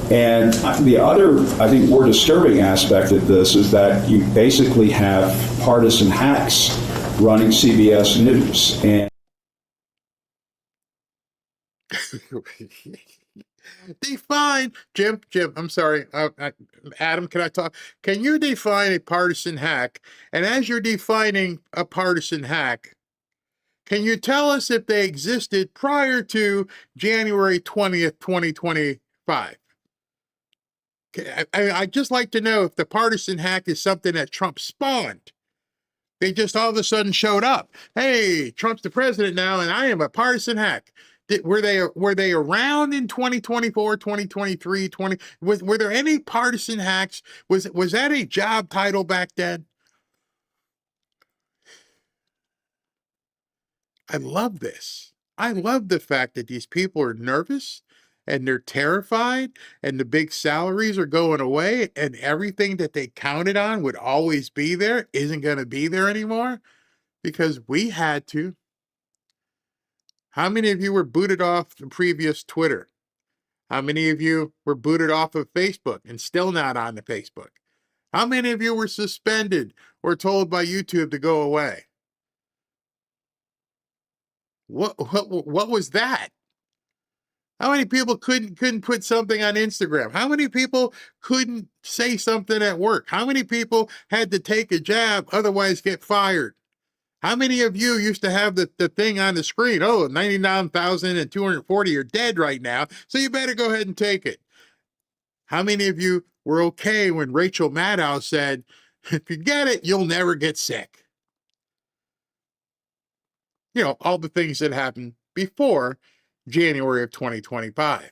And the other, I think, more disturbing aspect of this is that you basically have partisan hacks running CBS News. And define, Jim, I'm sorry, Adam, can I talk? Can you define a partisan hack? And as you're defining a partisan hack, can you tell us if they existed prior to January 20th, 2025? I'd just like to know if the partisan hack is something that Trump spawned. They just all of a sudden showed up. Hey, Trump's the president now, and I am a partisan hack. Were they around in 2024, 2023, were there any partisan hacks? Was that a job title back then? I love this. I love the fact that these people are nervous and they're terrified and the big salaries are going away and everything that they counted on would always be there isn't going to be there anymore because we had to. How many of you were booted off the previous Twitter? How many of you were booted off of Facebook and still not on the Facebook? How many of you were suspended or told by YouTube to go away? What was that? How many people couldn't put something on Instagram? How many people couldn't say something at work? How many people had to take a jab, otherwise get fired? How many of you used to have the thing on the screen? Oh, 99,240 are dead right now, so you better go ahead and take it. How many of you were okay when Rachel Maddow said, if you get it, you'll never get sick? You know, all the things that happened before January of 2025.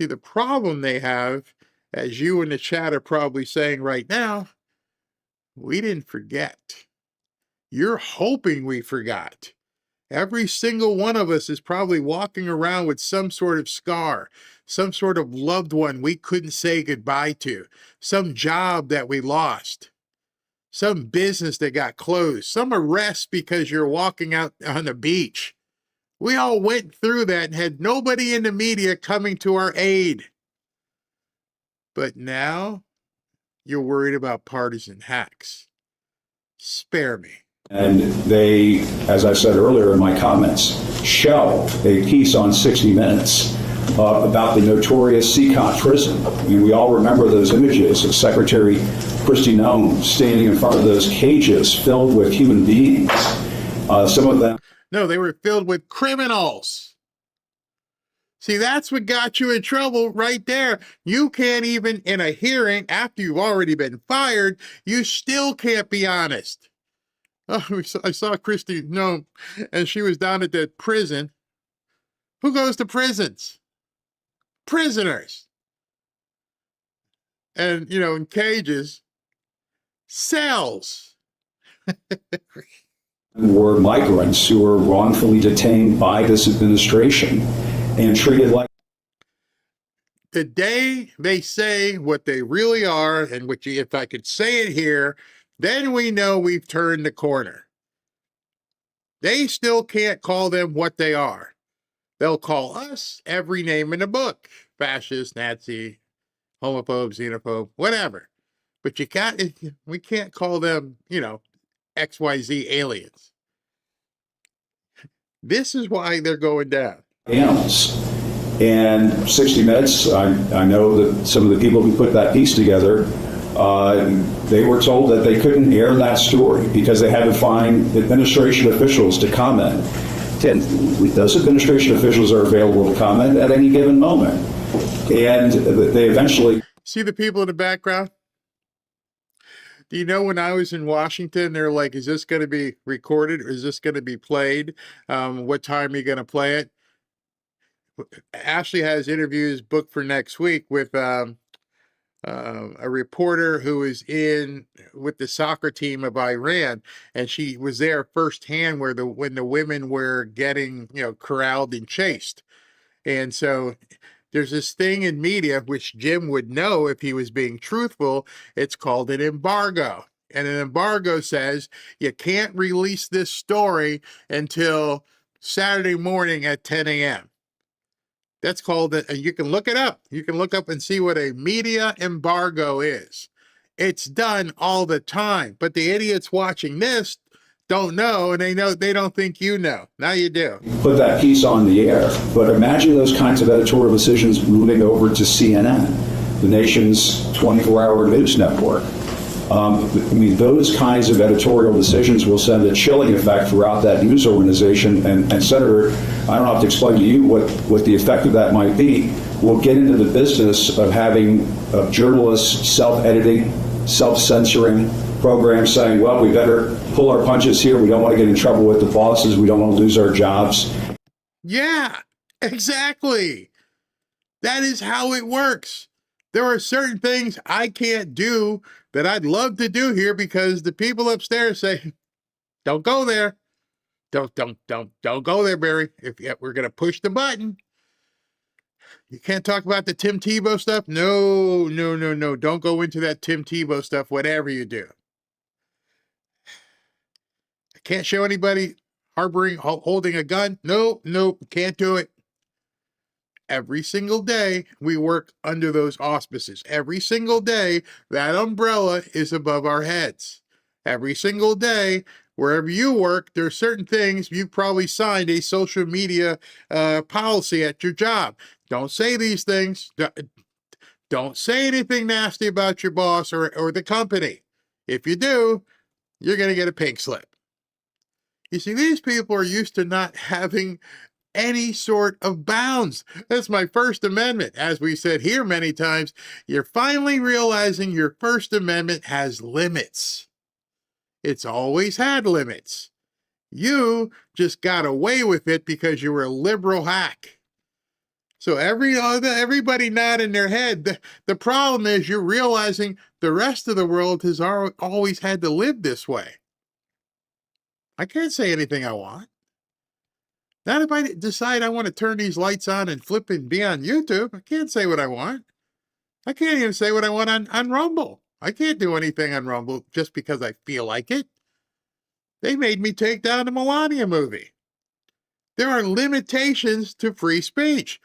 See, the problem they have, as you in the chat are probably saying right now, we didn't forget. You're hoping we forgot. Every single one of us is probably walking around with some sort of scar, some sort of loved one we couldn't say goodbye to, some job that we lost, some business that got closed, some arrest because you're walking out on the beach. We all went through that and had nobody in the media coming to our aid. But now you're worried about partisan hacks. Spare me. And they, as I said earlier in my comments, show a piece on 60 Minutes about the notorious Seacon prison. I mean, we all remember those images of Secretary Kristi Noem standing in front of those cages filled with human beings. Some of them. No, they were filled with criminals. See, that's what got you in trouble right there. You can't even, in a hearing, after you've already been fired, you still can't be honest. Oh, I saw Kristi Noem, and she was down at that prison. Who goes to prisons? Prisoners. And, you know, in cages, cells. Were migrants who were wrongfully detained by this administration and treated like. The day they say what they really are, and which, if I could say it here, then we know we've turned the corner. They still can't call them what they are. They'll call us every name in the book. Fascist, Nazi, homophobe, xenophobe, whatever. But we can't call them, you know, XYZ aliens. This is why they're going down. Animals. And 60 Minutes, I know that some of the people who put that piece together, they were told that they couldn't air that story because they had to find administration officials to comment. And those administration officials are available to comment at any given moment. And they eventually... See the people in the background? Do you know when I was in Washington, they're like, is this going to be recorded or is this going to be played? What time are you going to play it? Ashley has interviews booked for next week with a reporter who is in with the soccer team of Iran, and she was there firsthand when the women were getting, you know, corralled and chased. And so there's this thing in media, which Jim would know if he was being truthful. It's called an embargo. And an embargo says you can't release this story until Saturday morning at 10 a.m. That's called it, and you can look it up. You can look up and see what a media embargo is. It's done all the time, but the idiots watching this don't know, and they don't think you know. Now you do. Put that piece on the air, but imagine those kinds of editorial decisions moving over to CNN, the nation's 24-hour news network. I mean, those kinds of editorial decisions will send a chilling effect throughout that news organization. And Senator, I don't have to explain to you what the effect of that might be. We'll get into the business of having journalists self-editing, self-censoring programs saying, well, we better pull our punches here. We don't want to get in trouble with the bosses. We don't want to lose our jobs. Yeah, exactly. That is how it works. There are certain things I can't do that I'd love to do here because the people upstairs say, don't go there. Don't go there, Barry. If we're gonna push the button, you can't talk about the Tim Tebow stuff. No. Don't go into that Tim Tebow stuff. Whatever you do, I can't show anybody harboring, holding a gun. No, can't do it. Every single day we work under those auspices. Every single day that umbrella is above our heads. Every single day, wherever you work, there are certain things you've probably signed a social media policy at your job. Don't say these things. Don't say anything nasty about your boss or the company. If you do, you're going to get a pink slip. You see, these people are used to not having any sort of bounds. That's my First Amendment. As we said here many times, you're finally realizing your First Amendment has limits. It's always had limits. You just got away with it because you were a liberal hack. So everybody nodding their head. The problem is you're realizing the rest of the world has always had to live this way. I can't say anything I want. Not if I decide I want to turn these lights on and flip and be on YouTube. I can't say what I want. I can't even say what I want on Rumble. I can't do anything on Rumble just because I feel like it. They made me take down the Melania movie. There are limitations to free speech.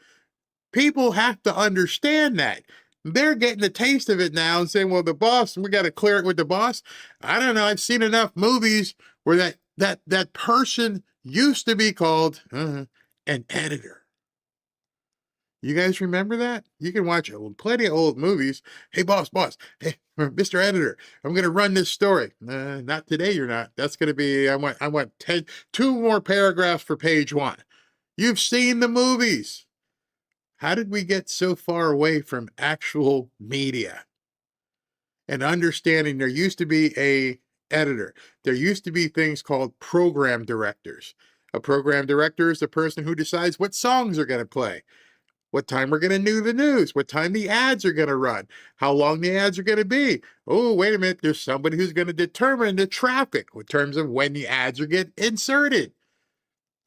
People have to understand that. They're getting a taste of it now and saying, well, the boss, we got to clear it with the boss. I don't know. I've seen enough movies where that person used to be called an editor. You guys remember that? You can watch plenty of old movies. Hey, boss, hey, Mr. Editor, I'm going to run this story. Not today, you're not. That's going to be, I want 2 more paragraphs for page 1. You've seen the movies. How did we get so far away from actual media? And understanding there used to be a editor. There used to be things called program directors. A program director is the person who decides what songs are going to play, what time we're going to do the news, what time the ads are going to run, how long the ads are going to be. Oh, wait a minute, there's somebody who's going to determine the traffic in terms of when the ads are get inserted.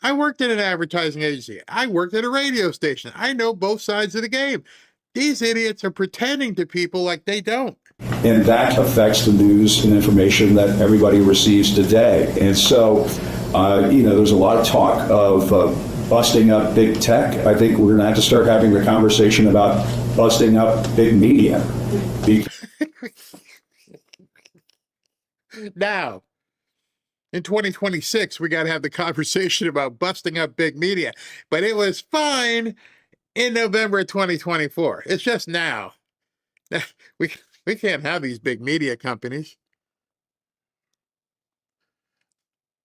I worked at an advertising agency. I worked at a radio station. I know both sides of the game. These idiots are pretending to people like they don't. And that affects the news and information that everybody receives today. And so, there's a lot of talk of busting up big tech. I think we're going to have to start having the conversation about busting up big media. Now, in 2026, we got to have the conversation about busting up big media. But it was fine in November of 2024. It's just now. We can't have these big media companies.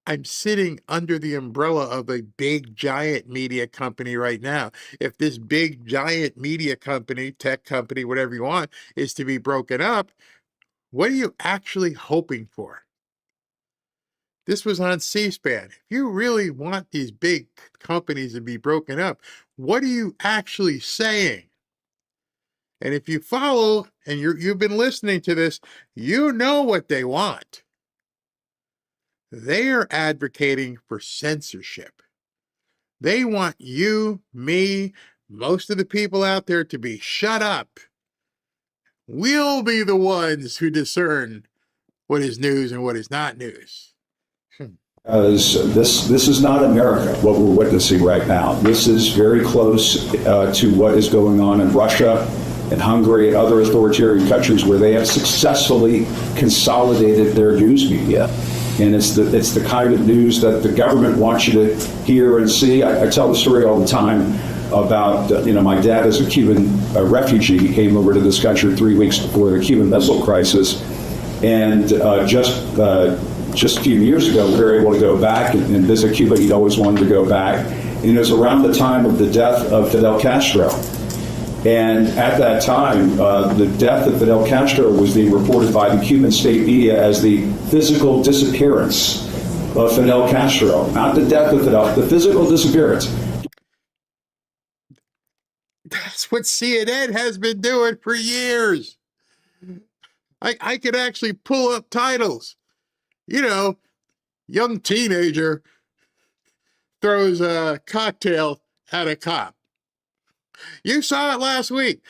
I'm sitting under the umbrella of a big, giant media company right now. If this big, giant media company, tech company, whatever you want, is to be broken up, what are you actually hoping for? This was on C-SPAN. If you really want these big companies to be broken up, what are you actually saying? And if you follow and you've been listening to this, you know what they want. They are advocating for censorship. They want you, me, most of the people out there to be shut up. We'll be the ones who discern what is news and what is not news. This is not America, what we're witnessing right now. This is very close to what is going on in Russia and Hungary and other authoritarian countries where they have successfully consolidated their news media. And it's the kind of news that the government wants you to hear and see. I tell the story all the time about, my dad is a Cuban refugee. He came over to this country 3 weeks before the Cuban Missile Crisis. And just a few years ago, we were able to go back and visit Cuba. He'd always wanted to go back. And it was around the time of the death of Fidel Castro. And at that time, the death of Fidel Castro was being reported by the Cuban state media as the physical disappearance of Fidel Castro. Not the death of Fidel, the physical disappearance. That's what CNN has been doing for years. I could actually pull up titles. Young teenager throws a cocktail at a cop. You saw it last week.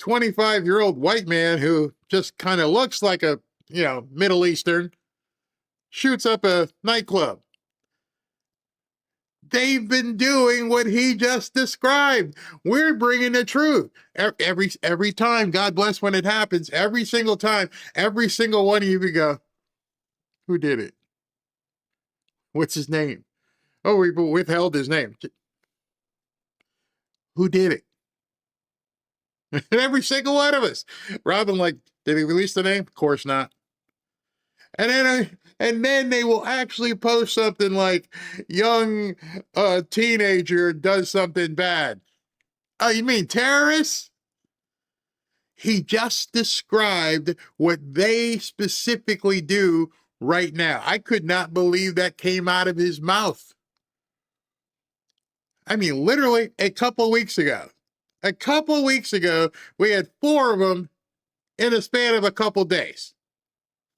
25-year-old white man who just kind of looks like a, Middle Eastern, shoots up a nightclub. They've been doing what he just described. We're bringing the truth. Every time, God bless when it happens, every single time, every single one of you would go, who did it? What's his name? Oh, we withheld his name. Who did it? And every single one of us. Robin, did he release the name? Of course not. And then they will actually post something like, young teenager does something bad. Oh, you mean terrorists? He just described what they specifically do right now. I could not believe that came out of his mouth. I mean, literally a couple of weeks ago, we had 4 of them in a span of a couple days.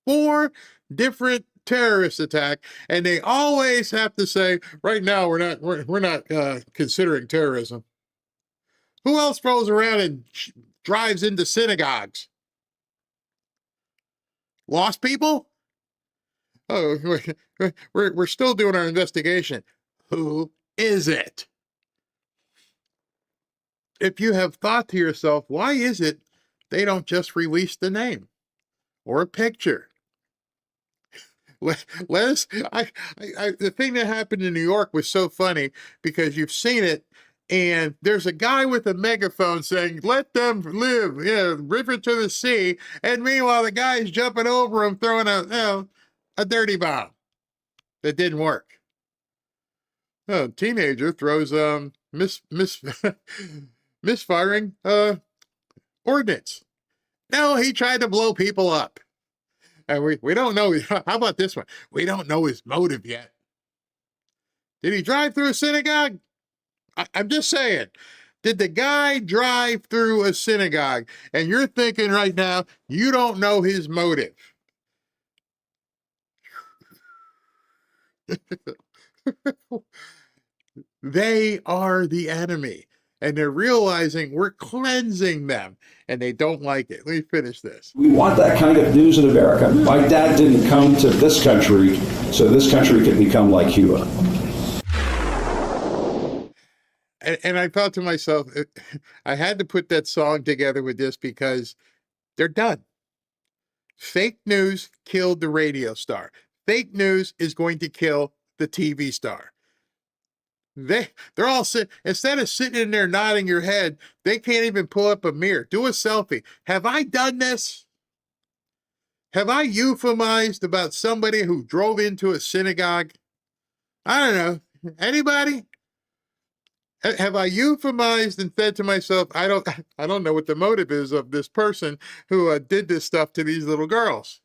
4 different terrorist attacks, and they always have to say, right now we're not considering terrorism. Who else rolls around and drives into synagogues? Lost people? Oh, we're still doing our investigation. Who is it? If you have thought to yourself, why is it they don't just release the name or a picture? Les, the thing that happened in New York was so funny because you've seen it, and there's a guy with a megaphone saying, let them live, river to the sea, and meanwhile the guy's jumping over him throwing a dirty bomb that didn't work. A teenager throws misfiring ordnance. No, he tried to blow people up. And we don't know. How about this one? We don't know his motive yet. Did he drive through a synagogue? I'm just saying. Did the guy drive through a synagogue? And you're thinking right now, you don't know his motive. They are the enemy. And they're realizing we're cleansing them, and they don't like it. Let me finish this. We want that kind of news in America. My dad didn't come to this country, so this country can become like Cuba. And I thought to myself, I had to put that song together with this because they're done. Fake news killed the radio star. Fake news is going to kill the TV star. They're all instead of sitting in there nodding your head, they can't even pull up a mirror. Do a selfie. Have I done this? Have I euphemized about somebody who drove into a synagogue? I don't know. Anybody? Have I euphemized and said to myself, I don't know what the motive is of this person who did this stuff to these little girls.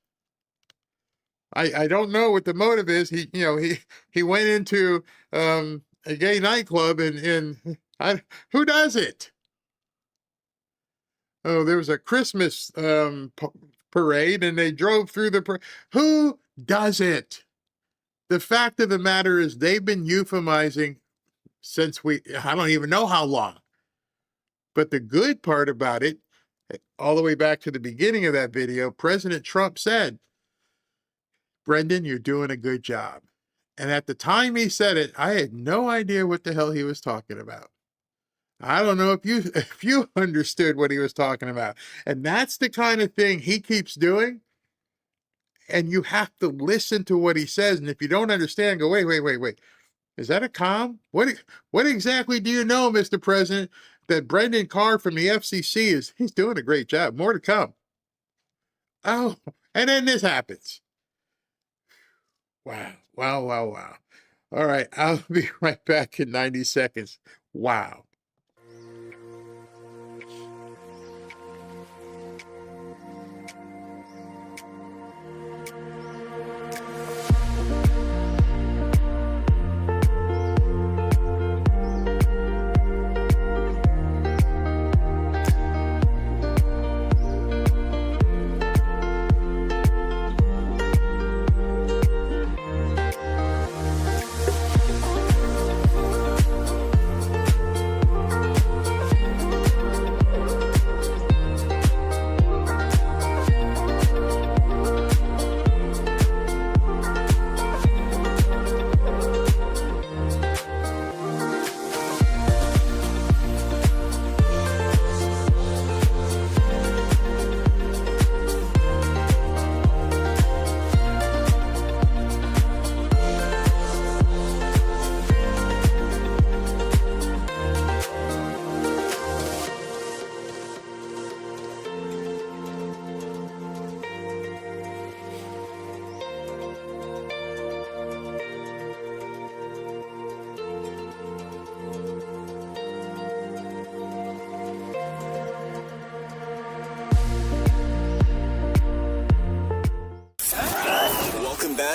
I don't know what the motive is. He went into a gay nightclub and who does it? Oh, there was a Christmas parade and they drove through the parade. Who does it? The fact of the matter is they've been euphemizing since I don't even know how long. But the good part about it, all the way back to the beginning of that video, President Trump said, Brendan, you're doing a good job. And at the time he said it, I had no idea what the hell he was talking about. I don't know if you understood what he was talking about. And that's the kind of thing he keeps doing. And you have to listen to what he says. And if you don't understand, go, wait. Is that a comm? What exactly do you know, Mr. President, that Brendan Carr from the FCC he's doing a great job. More to come. Oh, and then this happens. Wow. All right, I'll be right back in 90 seconds. Wow.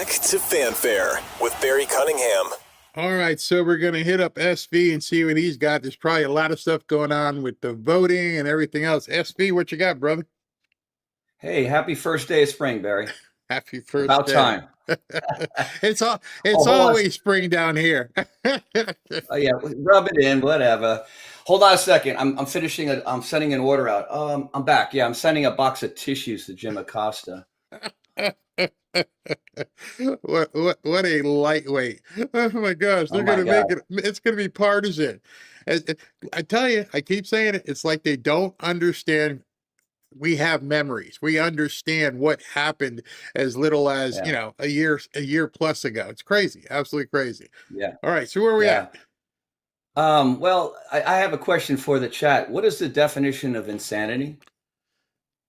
back to Fanfare with Barry Cunningham. All right, so we're going to hit up SV and see what he's got. There's probably a lot of stuff going on with the voting and everything else. SV, what you got, brother? Hey, happy first day of spring, Barry. Happy first About day. time. It's hold on. always spring down here. Oh yeah, rub it in, whatever. Hold on a second. I'm finishing it. I'm sending an order out. I'm back. Yeah, I'm sending a box of tissues to Jim Acosta. what a lightweight. Oh my gosh, they're Oh my going to God. make it, it's going to be partisan. I tell you, I keep saying it, it's like they don't understand. We have memories. We understand what happened as little as, Yeah. a year plus ago. It's crazy. Absolutely crazy. Yeah. All right, so where are we Yeah. at? Well, I have a question for the chat. What is the definition of insanity?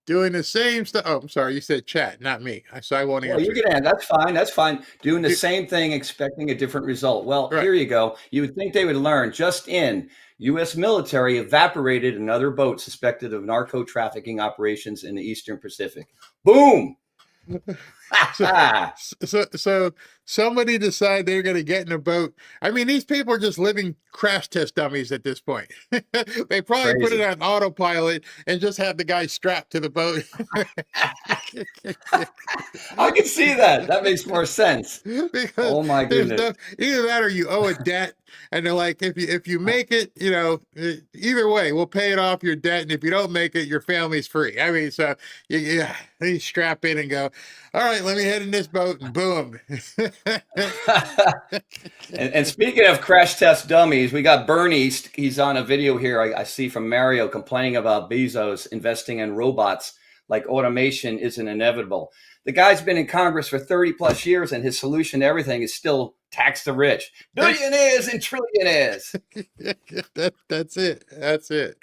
Doing the same stuff. Oh, I'm sorry, you said chat, not me. So I won't Well, you answer. can add. That's fine. That's fine. Doing the Do- same thing, expecting a different result. Well, Right. here you go. You would think they would learn. Just in, U.S. military evaporated another boat suspected of narco trafficking operations in the Eastern Pacific. Boom. So somebody decided they're going to get in a boat. I mean, these people are just living crash test dummies at this point. They probably put it Crazy. on autopilot and just have the guy strapped to the boat. I can see that. That makes more sense. Because Oh my there's goodness. either that or you owe a debt, and they're like, if you make it, either way, we'll pay it off your debt, and if you don't make it, your family's free. I mean, so you strap in and go, all right, let me head in this boat, and boom. And speaking of crash test dummies, we got Bernie. He's on a video here I see from Mario complaining about Bezos investing in robots like automation isn't inevitable. The guy's been in Congress for 30 plus years, and his solution to everything is still tax the rich. Billionaires and trillionaires. That's it. That's it.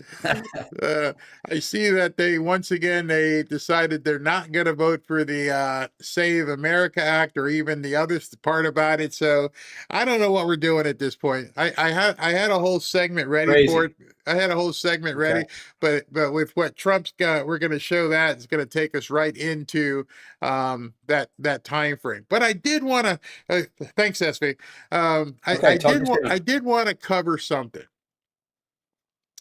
I see that they decided they're not going to vote for the Save America Act or even the other part about it. So I don't know what we're doing at this point. I had a whole segment ready for it. I had a whole segment ready, but with what Trump's got, we're going to show that it's going to take us right into that time frame. But I did want to thanks, SV. I did want to cover something,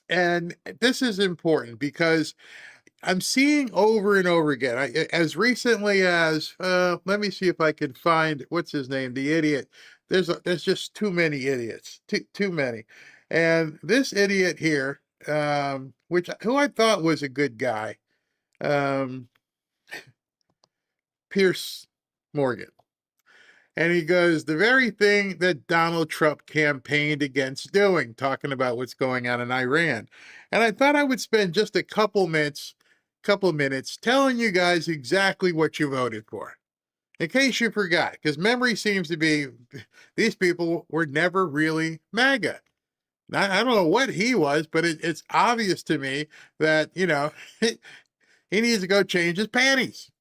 and this is important because I'm seeing over and over again. As recently as let me see if I can find what's his name, the idiot. There's just too many idiots, too many, and this idiot here, who I thought was a good guy, Pierce Morgan. And he goes, the very thing that Donald Trump campaigned against doing, talking about what's going on in Iran. And I thought I would spend just a couple minutes telling you guys exactly what you voted for. In case you forgot, because memory seems to be, these people were never really MAGA. I don't know what he was, but it's obvious to me that, he needs to go change his panties.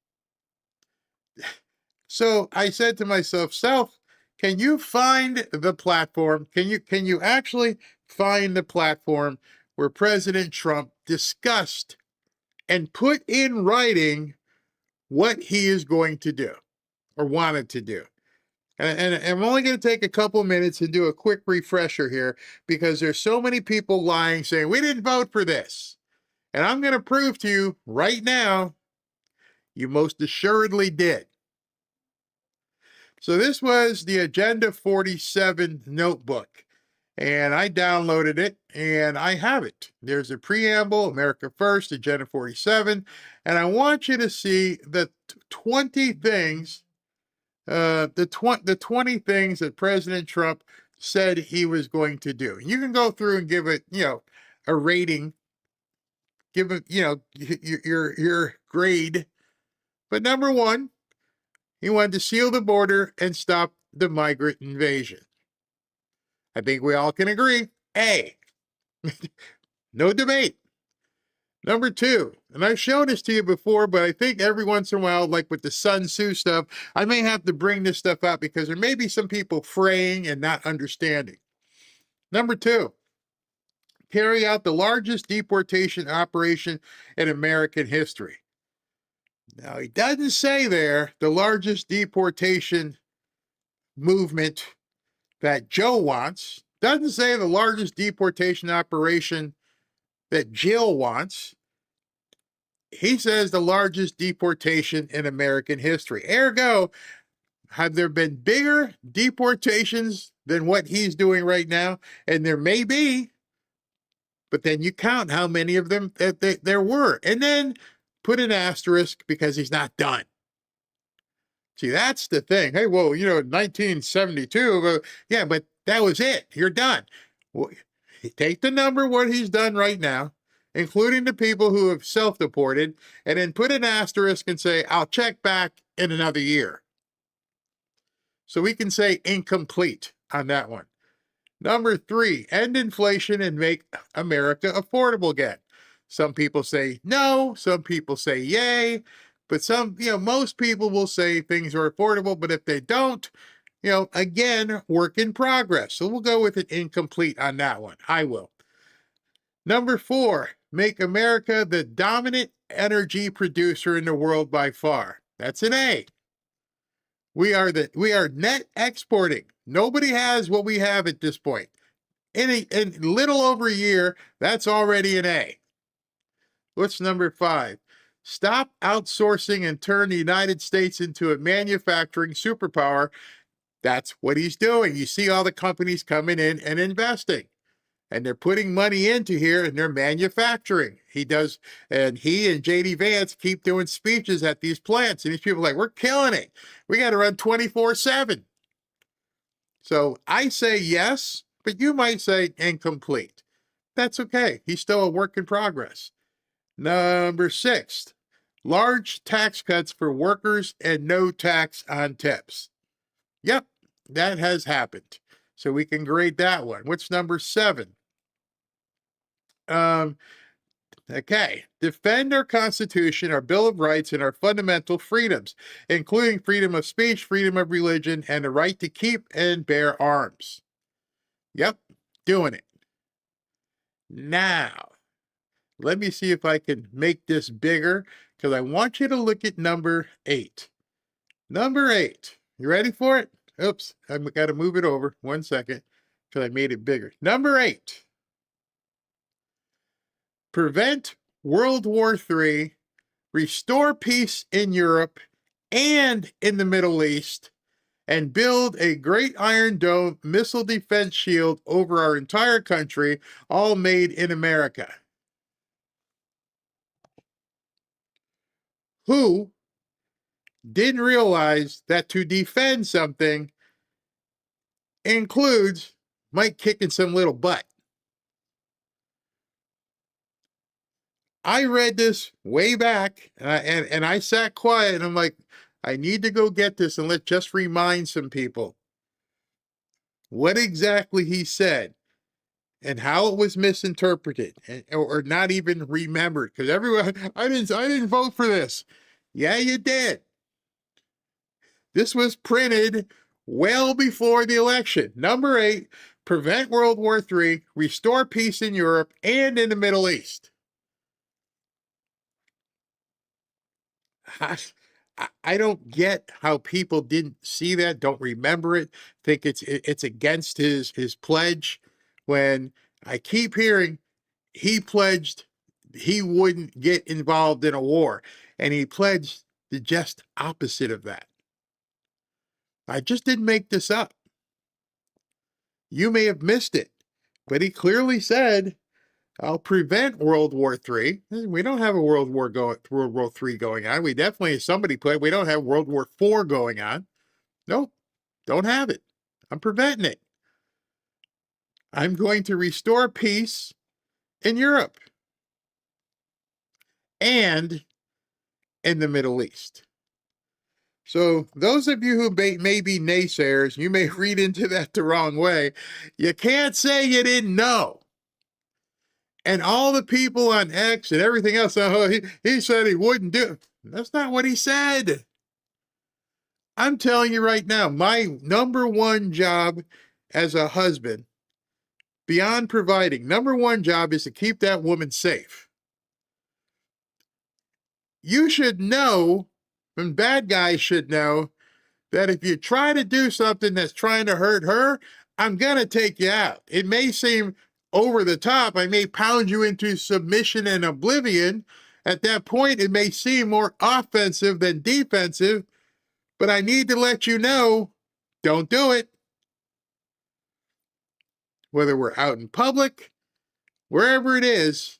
So I said to myself, Self, can you find the platform? Can you actually find the platform where President Trump discussed and put in writing what he is going to do or wanted to do? And I'm only going to take a couple minutes and do a quick refresher here because there's so many people lying, saying, we didn't vote for this. And I'm going to prove to you right now, you most assuredly did. So this was the Agenda 47 notebook, and I downloaded it, and I have it. There's a preamble, America First, Agenda 47, and I want you to see the 20 things, the 20 things that President Trump said he was going to do. You can go through and give it, a rating, give it, your grade. But number one, he wanted to seal the border and stop the migrant invasion. I think we all can agree. A. No debate. Number two, and I've shown this to you before, but I think every once in a while, like with the Sun Tzu stuff, I may have to bring this stuff out because there may be some people fraying and not understanding. Number two, carry out the largest deportation operation in American history. Now, he doesn't say there the largest deportation movement that Joe wants, doesn't say the largest deportation operation that Jill wants. He says the largest deportation in American history. Ergo, have there been bigger deportations than what he's doing right now? And there may be, but then you count how many of them there were. And then put an asterisk because he's not done. See, that's the thing. Hey, well, 1972, yeah, but that was it. You're done. Well, take the number, what he's done right now, including the people who have self-deported, and then put an asterisk and say, I'll check back in another year. So we can say incomplete on that one. Number 3, end inflation and make America affordable again. Some people say no, some people say yay, but most people will say things are affordable, but if they don't, again, work in progress. So we'll go with an incomplete on that one. I will. Number 4, make America the dominant energy producer in the world by far. That's an A. We are net exporting. Nobody has what we have at this point. In little over a year, that's already an A. What's number 5? Stop outsourcing and turn the United States into a manufacturing superpower. That's what he's doing. You see all the companies coming in and investing. And they're putting money into here and they're manufacturing. He and J.D. Vance keep doing speeches at these plants. And these people are like, we're killing it. We got to run 24/7. So I say yes, but you might say incomplete. That's okay. He's still a work in progress. Number 6, large tax cuts for workers and no tax on tips. Yep, that has happened. So we can grade that one. What's number 7? Okay. Defend our Constitution, our Bill of Rights, and our fundamental freedoms, including freedom of speech, freedom of religion, and the right to keep and bear arms. Yep, doing it. Now, let me see if I can make this bigger, because I want you to look at number 8. Number 8. You ready for it? Oops, I've got to move it over 1 second because I made it bigger. Number 8. Prevent World War III, restore peace in Europe and in the Middle East, and build a great Iron Dome missile defense shield over our entire country, all made in America. Who didn't realize that to defend something includes Mike kicking some little butt? I read this way back, and I sat quiet, and I'm like, I need to go get this and let's just remind some people what exactly he said and how it was misinterpreted or not even remembered. Because everyone, I didn't vote for this. Yeah, you did. This was printed well before the election. Number 8, prevent World War III, restore peace in Europe and in the Middle East. I don't get how people didn't see that, don't remember it, think it's against his pledge, when I keep hearing he pledged he wouldn't get involved in a war, and he pledged the just opposite of that. I just didn't make this up. You may have missed it, but he clearly said, I'll prevent World War III. We don't have a World War III going on. We definitely, somebody put, we don't have World War IV going on. Nope, don't have it. I'm preventing it. I'm going to restore peace in Europe and in the Middle East. So those of you who may be naysayers, you may read into that the wrong way. You can't say you didn't know. And all the people on X and everything else, he said he wouldn't do it. That's not what he said. I'm telling you right now, my number 1 job as a husband, beyond providing, number 1 job is to keep that woman safe. you should know, and bad guys should know, that if you try to do something that's trying to hurt her, I'm going to take you out. It may seem over the top. I may pound you into submission and oblivion. At that point, it may seem more offensive than defensive, but I need to let you know, don't do it. Whether we're out in public, wherever it is,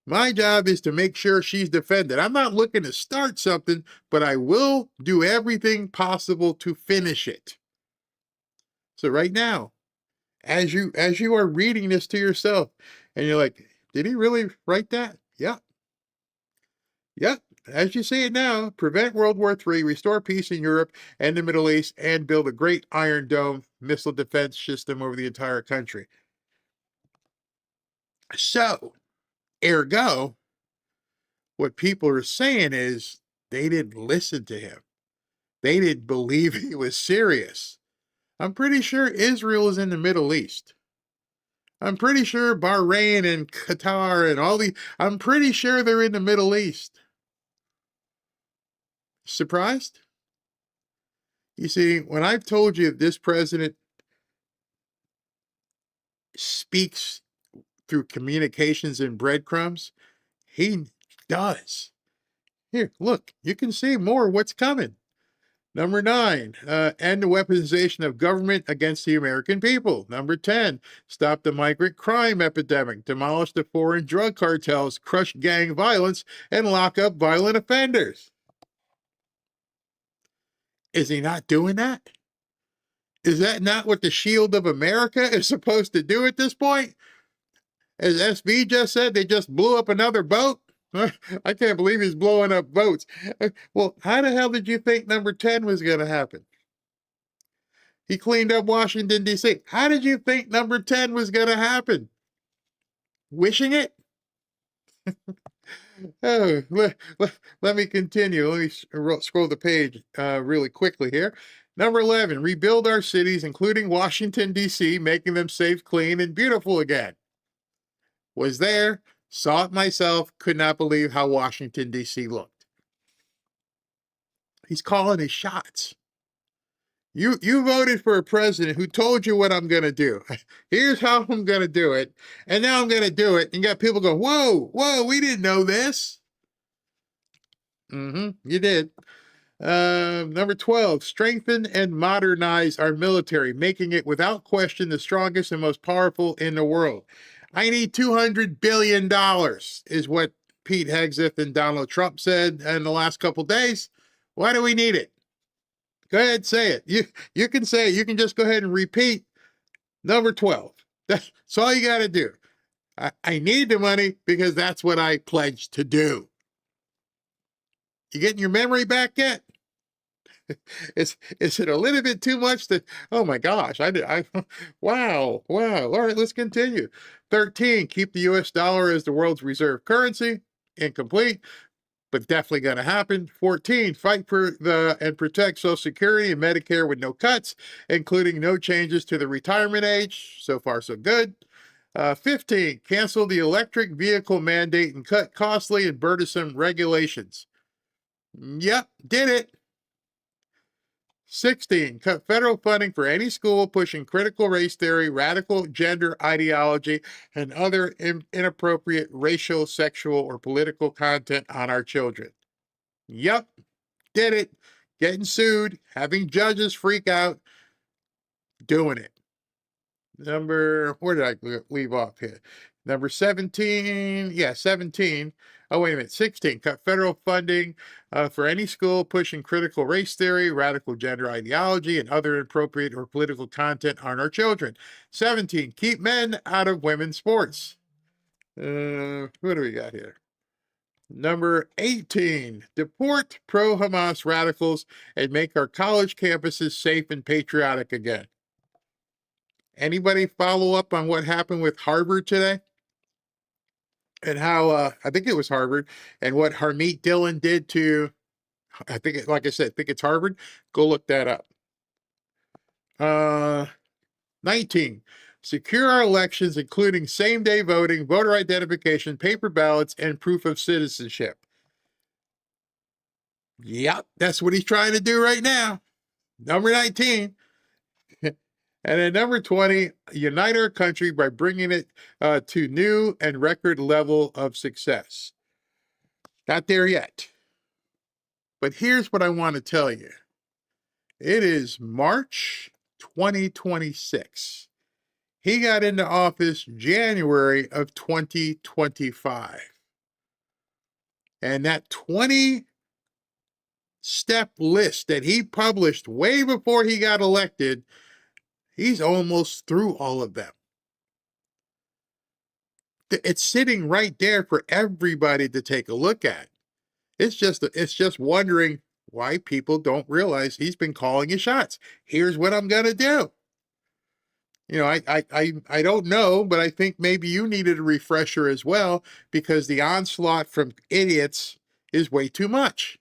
my job is to make sure she's defended. I'm not looking to start something, but I will do everything possible to finish it. So right now, as you are reading this to yourself, and you're like, did he really write that? Yeah. Yep. As you see it now, prevent World War III, restore peace in Europe and the Middle East, and build a great Iron Dome missile defense system over the entire country. So, ergo, what people are saying is they didn't listen to him. They didn't believe he was serious. I'm pretty sure Israel is in the Middle East. I'm pretty sure Bahrain and Qatar and I'm pretty sure they're in the Middle East. Surprised? You see, when I've told you this president speaks through communications and breadcrumbs, he does. Here, look, you can see more of what's coming. Number 9, end the weaponization of government against the American people. Number 10, stop the migrant crime epidemic, demolish the foreign drug cartels, crush gang violence, and lock up violent offenders. Is he not doing that? Is that not what the Shield of America is supposed to do at this point? As SB just said, they just blew up another boat. I can't believe he's blowing up boats. Well, how the hell did you think number 10 was going to happen? He cleaned up Washington, D.C. How did you think number 10 was going to happen? Wishing it? Oh, let me continue. Let me scroll the page really quickly here. Number 11, rebuild our cities, including Washington, D.C., making them safe, clean, and beautiful again. Was there, saw it myself, could not believe how Washington, D.C. looked. He's calling his shots. You voted for a president who told you what I'm going to do. Here's how I'm going to do it. And now I'm going to do it. And you got people going, whoa, we didn't know this. You did. Number 12, strengthen and modernize our military, making it without question the strongest and most powerful in the world. I need $200 billion is what Pete Hegseth and Donald Trump said in the last couple days. Why do we need it? Go ahead, say it. You can say it. You can just go ahead and repeat number 12. That's all you got to do. I need the money because that's what I pledged to do. You getting your memory back yet? Is it a little bit too much to, oh my gosh, wow. All right, let's continue. 13, keep the US dollar as the world's reserve currency. Incomplete, but definitely going to happen. 14, fight for and protect Social Security and Medicare with no cuts, including no changes to the retirement age. So far, so good. 15, cancel the electric vehicle mandate and cut costly and burdensome regulations. Yep, did it. 16, cut federal funding for any school pushing critical race theory, radical gender ideology, and other inappropriate racial, sexual, or political content on our children. Yep, did it. Getting sued, having judges freak out, doing it. Where did I leave off here? Number 17, 17. Oh, wait a minute, 16, cut federal funding for any school pushing critical race theory, radical gender ideology, and other inappropriate or political content on our children. 17, keep men out of women's sports. What do we got here? Number 18, deport pro-Hamas radicals and make our college campuses safe and patriotic again. Anybody follow up on what happened with Harvard today? And how, I think it was Harvard, and what Harmeet Dillon did to, I think, like I said, I think it's Harvard. Go look that up. 19, secure our elections, including same-day voting, voter identification, paper ballots, and proof of citizenship. Yep, that's what he's trying to do right now. Number 19. And at number 20, unite our country by bringing it to new and record level of success. Not there yet. But here's what I want to tell you. It is March 2026. He got into office January of 2025. And that 20-step list that he published way before he got elected, he's almost through all of them. It's sitting right there for everybody to take a look at. It's just wondering why people don't realize he's been calling his shots. Here's what I'm gonna do. You know, I don't know, but I think maybe you needed a refresher as well, because the onslaught from idiots is way too much.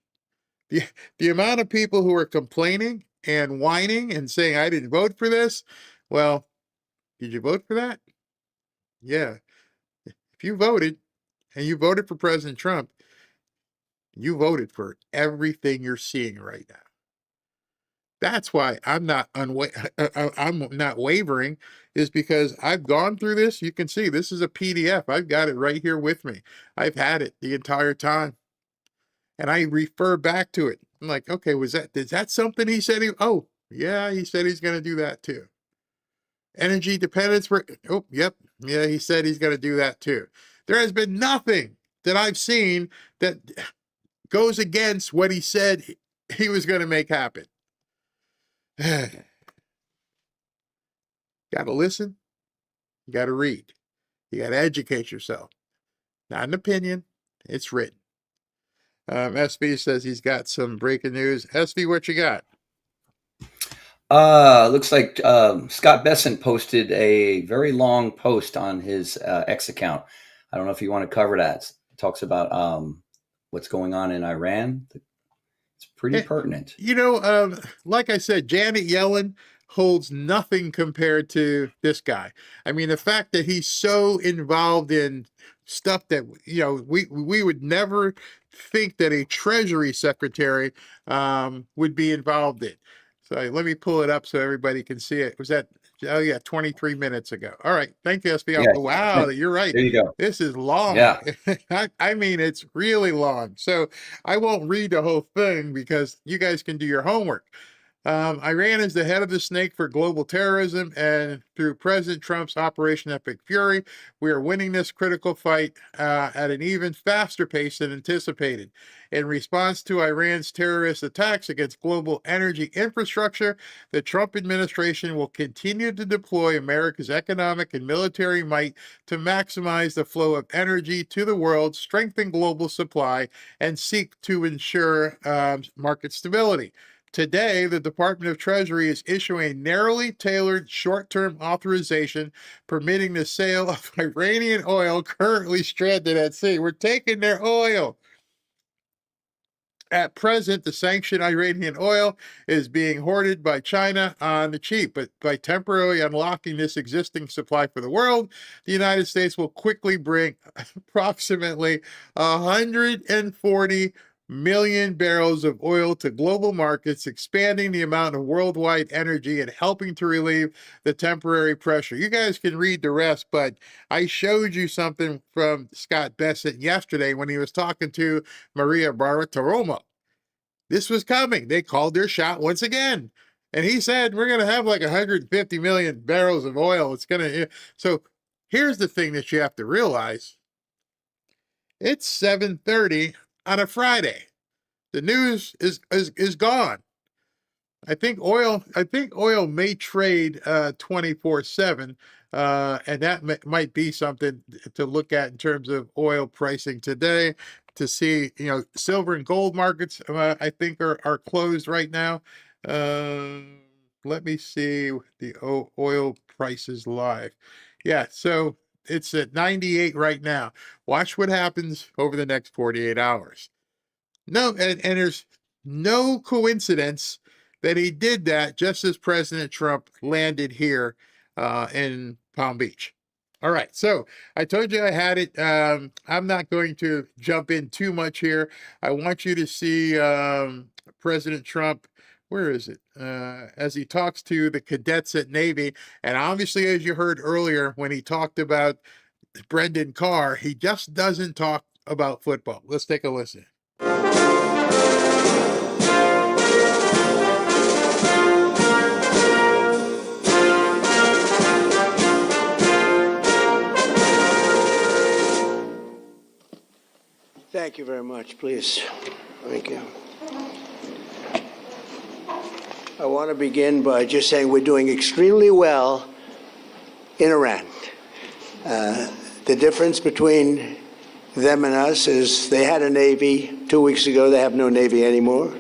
The amount of people who are complaining and whining and saying, I didn't vote for this. Well, did you vote for that? Yeah. If you voted and you voted for President Trump, you voted for everything you're seeing right now. That's why I'm not I'm not wavering, is because I've gone through this. You can see this is a PDF. I've got it right here with me. I've had it the entire time. And I refer back to it. I'm like, okay, is that something he said? Oh, yeah, he said he's going to do that too. Energy dependence. Oh, yep. Yeah, he said he's going to do that too. There has been nothing that I've seen that goes against what he said he was going to make happen. Got to listen. You got to read. You got to educate yourself. Not an opinion. It's written. SB says he's got some breaking news. SB, what you got? Looks like Scott Bessent posted a very long post on his X account. I don't know if you want to cover that. It talks about what's going on in Iran. It's pretty pertinent. You know, like I said, Janet Yellen holds nothing compared to this guy. I mean, the fact that he's so involved in stuff that, you know, we would never think that a Treasury Secretary would be involved in. So let me pull it up so everybody can see it. Was that, oh yeah, 23 minutes ago. All right. Thank you, SB. Yeah. Wow, you're right. There you go. This is long. Yeah. I mean, it's really long. So I won't read the whole thing because you guys can do your homework. Iran is the head of the snake for global terrorism, and through President Trump's Operation Epic Fury, we are winning this critical fight at an even faster pace than anticipated. In response to Iran's terrorist attacks against global energy infrastructure, the Trump administration will continue to deploy America's economic and military might to maximize the flow of energy to the world, strengthen global supply, and seek to ensure market stability. Today, the Department of Treasury is issuing a narrowly tailored short-term authorization permitting the sale of Iranian oil currently stranded at sea. We're taking their oil. At present, the sanctioned Iranian oil is being hoarded by China on the cheap, but by temporarily unlocking this existing supply for the world, the United States will quickly bring approximately 140 million barrels of oil to global markets, expanding the amount of worldwide energy and helping to relieve the temporary pressure. You guys can read the rest, but I showed you something from Scott Bessent yesterday when he was talking to Maria Bartiromo. This was coming. They called their shot once again. And he said, we're going to have like 150 million barrels of oil. It's going to, so here's the thing that you have to realize. It's 7:30 on a Friday. The news is gone. I think oil may trade 24/7, and that might be something to look at in terms of oil pricing today. To see, you know, silver and gold markets, I think are closed right now. Let me see the oil prices live. Yeah, so it's at 98 right now. Watch what happens over the next 48 hours. No, and there's no coincidence that he did that just as President Trump landed here in Palm Beach. All right, so I told you I had it. I'm not going to jump in too much here. I want you to see President Trump. Where is it? As he talks to the cadets at Navy. And obviously, as you heard earlier, when he talked about Brendan Carr, he just doesn't talk about football. Let's take a listen. Thank you very much, please. Thank you. I want to begin by just saying we're doing extremely well in Iran. The difference between them and us is they had a Navy 2 weeks ago. They have no Navy anymore.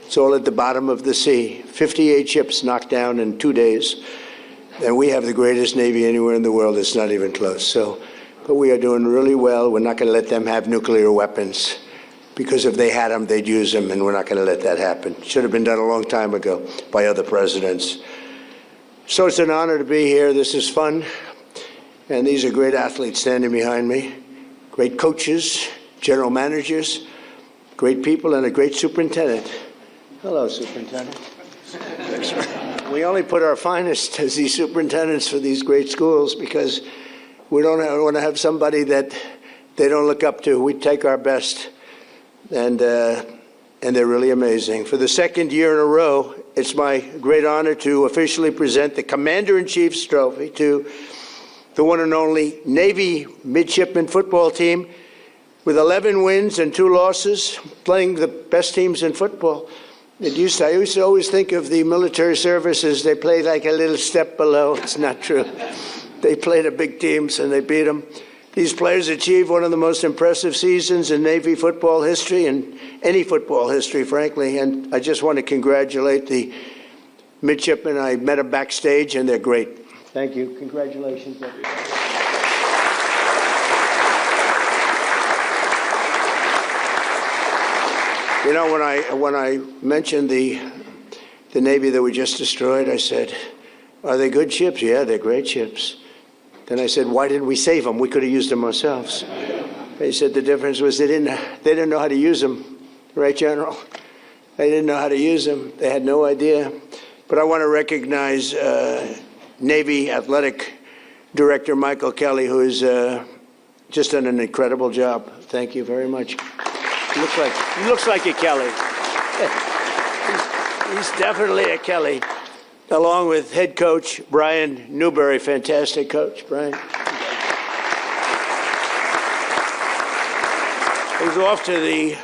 It's all at the bottom of the sea. 58 ships knocked down in 2 days. And we have the greatest Navy anywhere in the world. It's not even close. But we are doing really well. We're not going to let them have nuclear weapons, because if they had them, they'd use them, and we're not going to let that happen. Should have been done a long time ago by other presidents. So it's an honor to be here. This is fun. And these are great athletes standing behind me, great coaches, general managers, great people, and a great superintendent. Hello, superintendent. We only put our finest as these superintendents for these great schools because we don't want to have somebody that they don't look up to. We take our best, and they're really amazing. For the second year in a row, it's my great honor to officially present the Commander-in-Chief's Trophy to the one and only Navy Midshipman football team with 11 wins and 2 losses, playing the best teams in football. I used to always think of the military services, they played like a little step below. It's not true. They played the big teams and they beat them. These players achieved one of the most impressive seasons in Navy football history and any football history, frankly. And I just want to congratulate the midshipmen. I met them backstage and they're great. Thank you. Congratulations, everybody. You know, when I mentioned the Navy that we just destroyed, I said, "Are they good ships?" "Yeah, they're great ships." Then I said, "Why didn't we save them? We could have used them ourselves." They said the difference was they didn't know how to use them, right, General? They didn't know how to use them. They had no idea. But I want to recognize Navy Athletic Director Michael Kelly, who has just done an incredible job. Thank you very much. He looks like a Kelly. He's definitely a Kelly. Along with head coach Brian Newberry, fantastic coach, Brian. He's off to the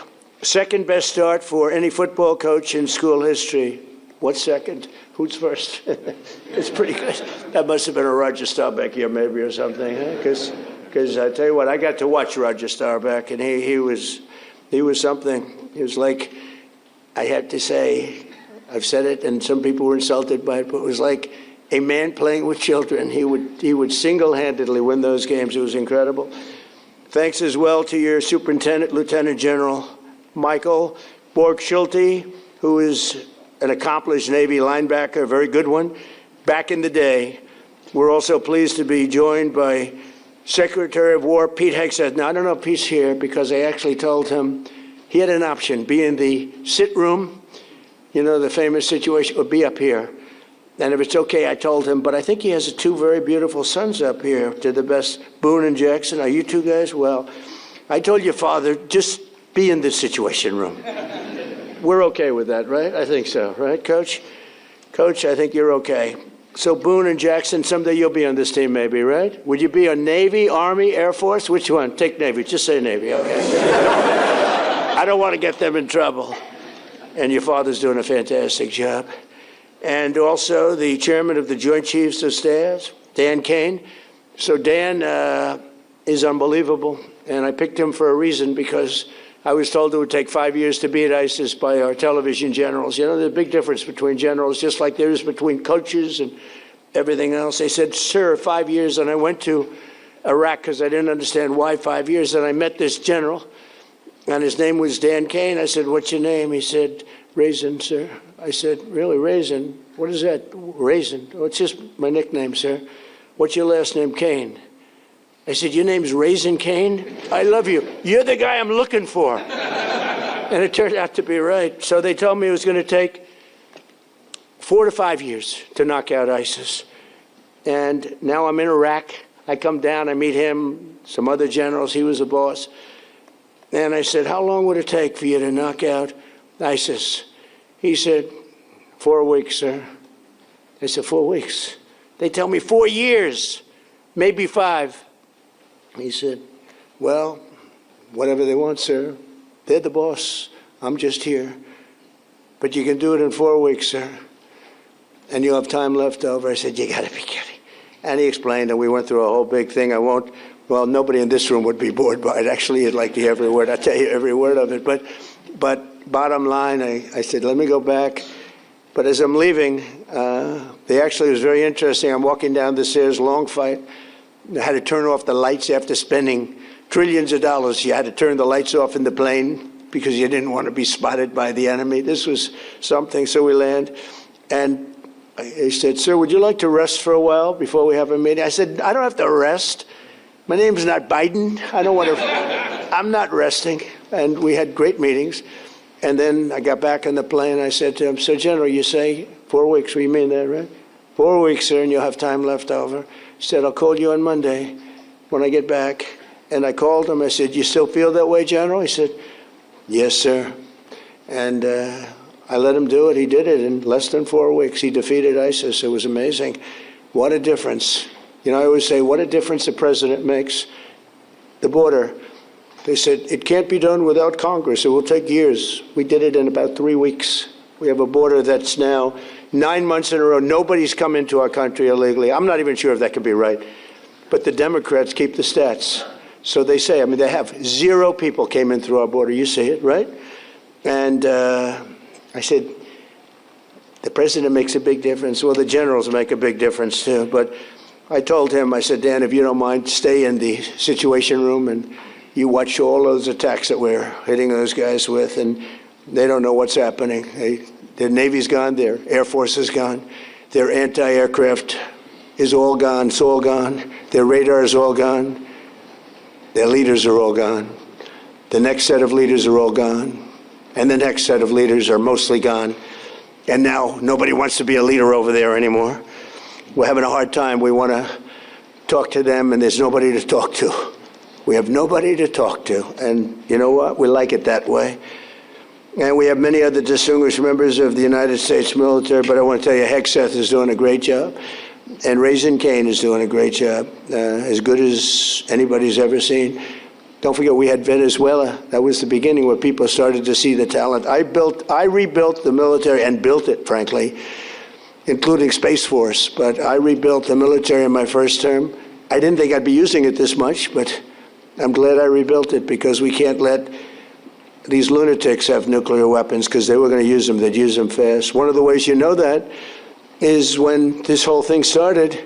second best start for any football coach in school history. What's second? Who's first? It's pretty good. That must have been a Roger Staubach here, maybe, or something. Because I tell you what, I got to watch Roger Staubach, and he was something. He was like, I had to say, I've said it, and some people were insulted by it, but it was like a man playing with children. He would single-handedly win those games. It was incredible. Thanks as well to your superintendent, Lieutenant General Michael Borg-Schulte, who is an accomplished Navy linebacker, a very good one, back in the day. We're also pleased to be joined by Secretary of War Pete Hegseth. Now, I don't know if Pete's here because I actually told him he had an option, be in the sit room, you know, the famous situation, or be up here. And if it's okay, I told him, but I think he has 2 very beautiful sons up here, to the best, Boone and Jackson. Are you 2 guys? Well, I told your father, just be in the situation room. We're okay with that, right? I think so, right, Coach? Coach, I think you're okay. So Boone and Jackson, someday you'll be on this team maybe, right? Would you be on Navy, Army, Air Force? Which one? Take Navy. Just say Navy, okay. I don't want to get them in trouble. And your father's doing a fantastic job. And also the chairman of the Joint Chiefs of Staff, Dan Kane. So Dan is unbelievable, and I picked him for a reason because I was told it would take 5 years to beat ISIS by our television generals. You know, there's a big difference between generals, just like there is between coaches and everything else. They said, "Sir, 5 years," and I went to Iraq because I didn't understand why 5 years, and I met this general, and his name was Dan Kane. I said, "What's your name?" He said, "Raisin, sir." I said, "Really, Raisin? What is that?" "Raisin." "Oh, it's just my nickname, sir." "What's your last name?" "Kane." I said, your name's Raisin Cane? I love you. You're the guy I'm looking for. And it turned out to be right. So they told me it was going to take 4 to 5 years to knock out ISIS. And now I'm in Iraq. I come down, I meet him, some other generals. He was a boss. And I said, how long would it take for you to knock out ISIS? He said, 4 weeks, sir. I said, 4 weeks? They tell me 4 years, maybe 5. He said, well, whatever they want, sir. They're the boss. I'm just here. But you can do it in 4 weeks, sir. And you'll have time left over. I said, you got to be kidding. And he explained, and we went through a whole big thing. Well, nobody in this room would be bored by it. Actually, you'd like to hear every word. I'll tell you every word of it. But bottom line, I said, let me go back. But as I'm leaving, it was very interesting. I'm walking down the stairs, long fight. I had to turn off the lights after spending trillions of dollars. You had to turn the lights off in the plane because you didn't want to be spotted by the enemy. This was something. So we land. And he said, sir, would you like to rest for a while before we have a meeting? I said, I don't have to rest. My name's not Biden. I don't want to. I'm not resting. And we had great meetings. And then I got back on the plane. I said to him, so, General, you say 4 weeks. We mean that, right? 4 weeks, sir, and you'll have time left over. He said, I'll call you on Monday when I get back. And I called him. I said, you still feel that way, General? He said, yes, sir. And I let him do it. He did it in less than 4 weeks. He defeated ISIS. It was amazing. What a difference. You know, I always say, what a difference the president makes. The border. They said, it can't be done without Congress. It will take years. We did it in about 3 weeks. We have a border that's now 9 months in a row. Nobody's come into our country illegally. I'm not even sure if that could be right. But the Democrats keep the stats. So they say, they have 0 people came in through our border. You see it, right? And I said, the president makes a big difference. Well, the generals make a big difference, too. But I told him, I said, Dan, if you don't mind, stay in the Situation Room and you watch all those attacks that we're hitting those guys with, and they don't know what's happening. Their Navy's gone, their Air Force is gone, their anti-aircraft is all gone, it's all gone, their radar is all gone, their leaders are all gone, the next set of leaders are all gone, and the next set of leaders are mostly gone, and now nobody wants to be a leader over there anymore. We're having a hard time. We want to talk to them, and there's nobody to talk to. We have nobody to talk to, and you know what? We like it that way. And we have many other distinguished members of the United States military, but I want to tell you, Hexeth is doing a great job, and Raisin Cane is doing a great job, as good as anybody's ever seen. Don't forget, we had Venezuela. That was the beginning where people started to see the talent. I rebuilt the military and built it, frankly, including Space Force, but I rebuilt the military in my first term. I didn't think I'd be using it this much, but I'm glad I rebuilt it, because we can't let these lunatics have nuclear weapons, because they were going to use them. They'd use them fast. One of the ways you know that is when this whole thing started,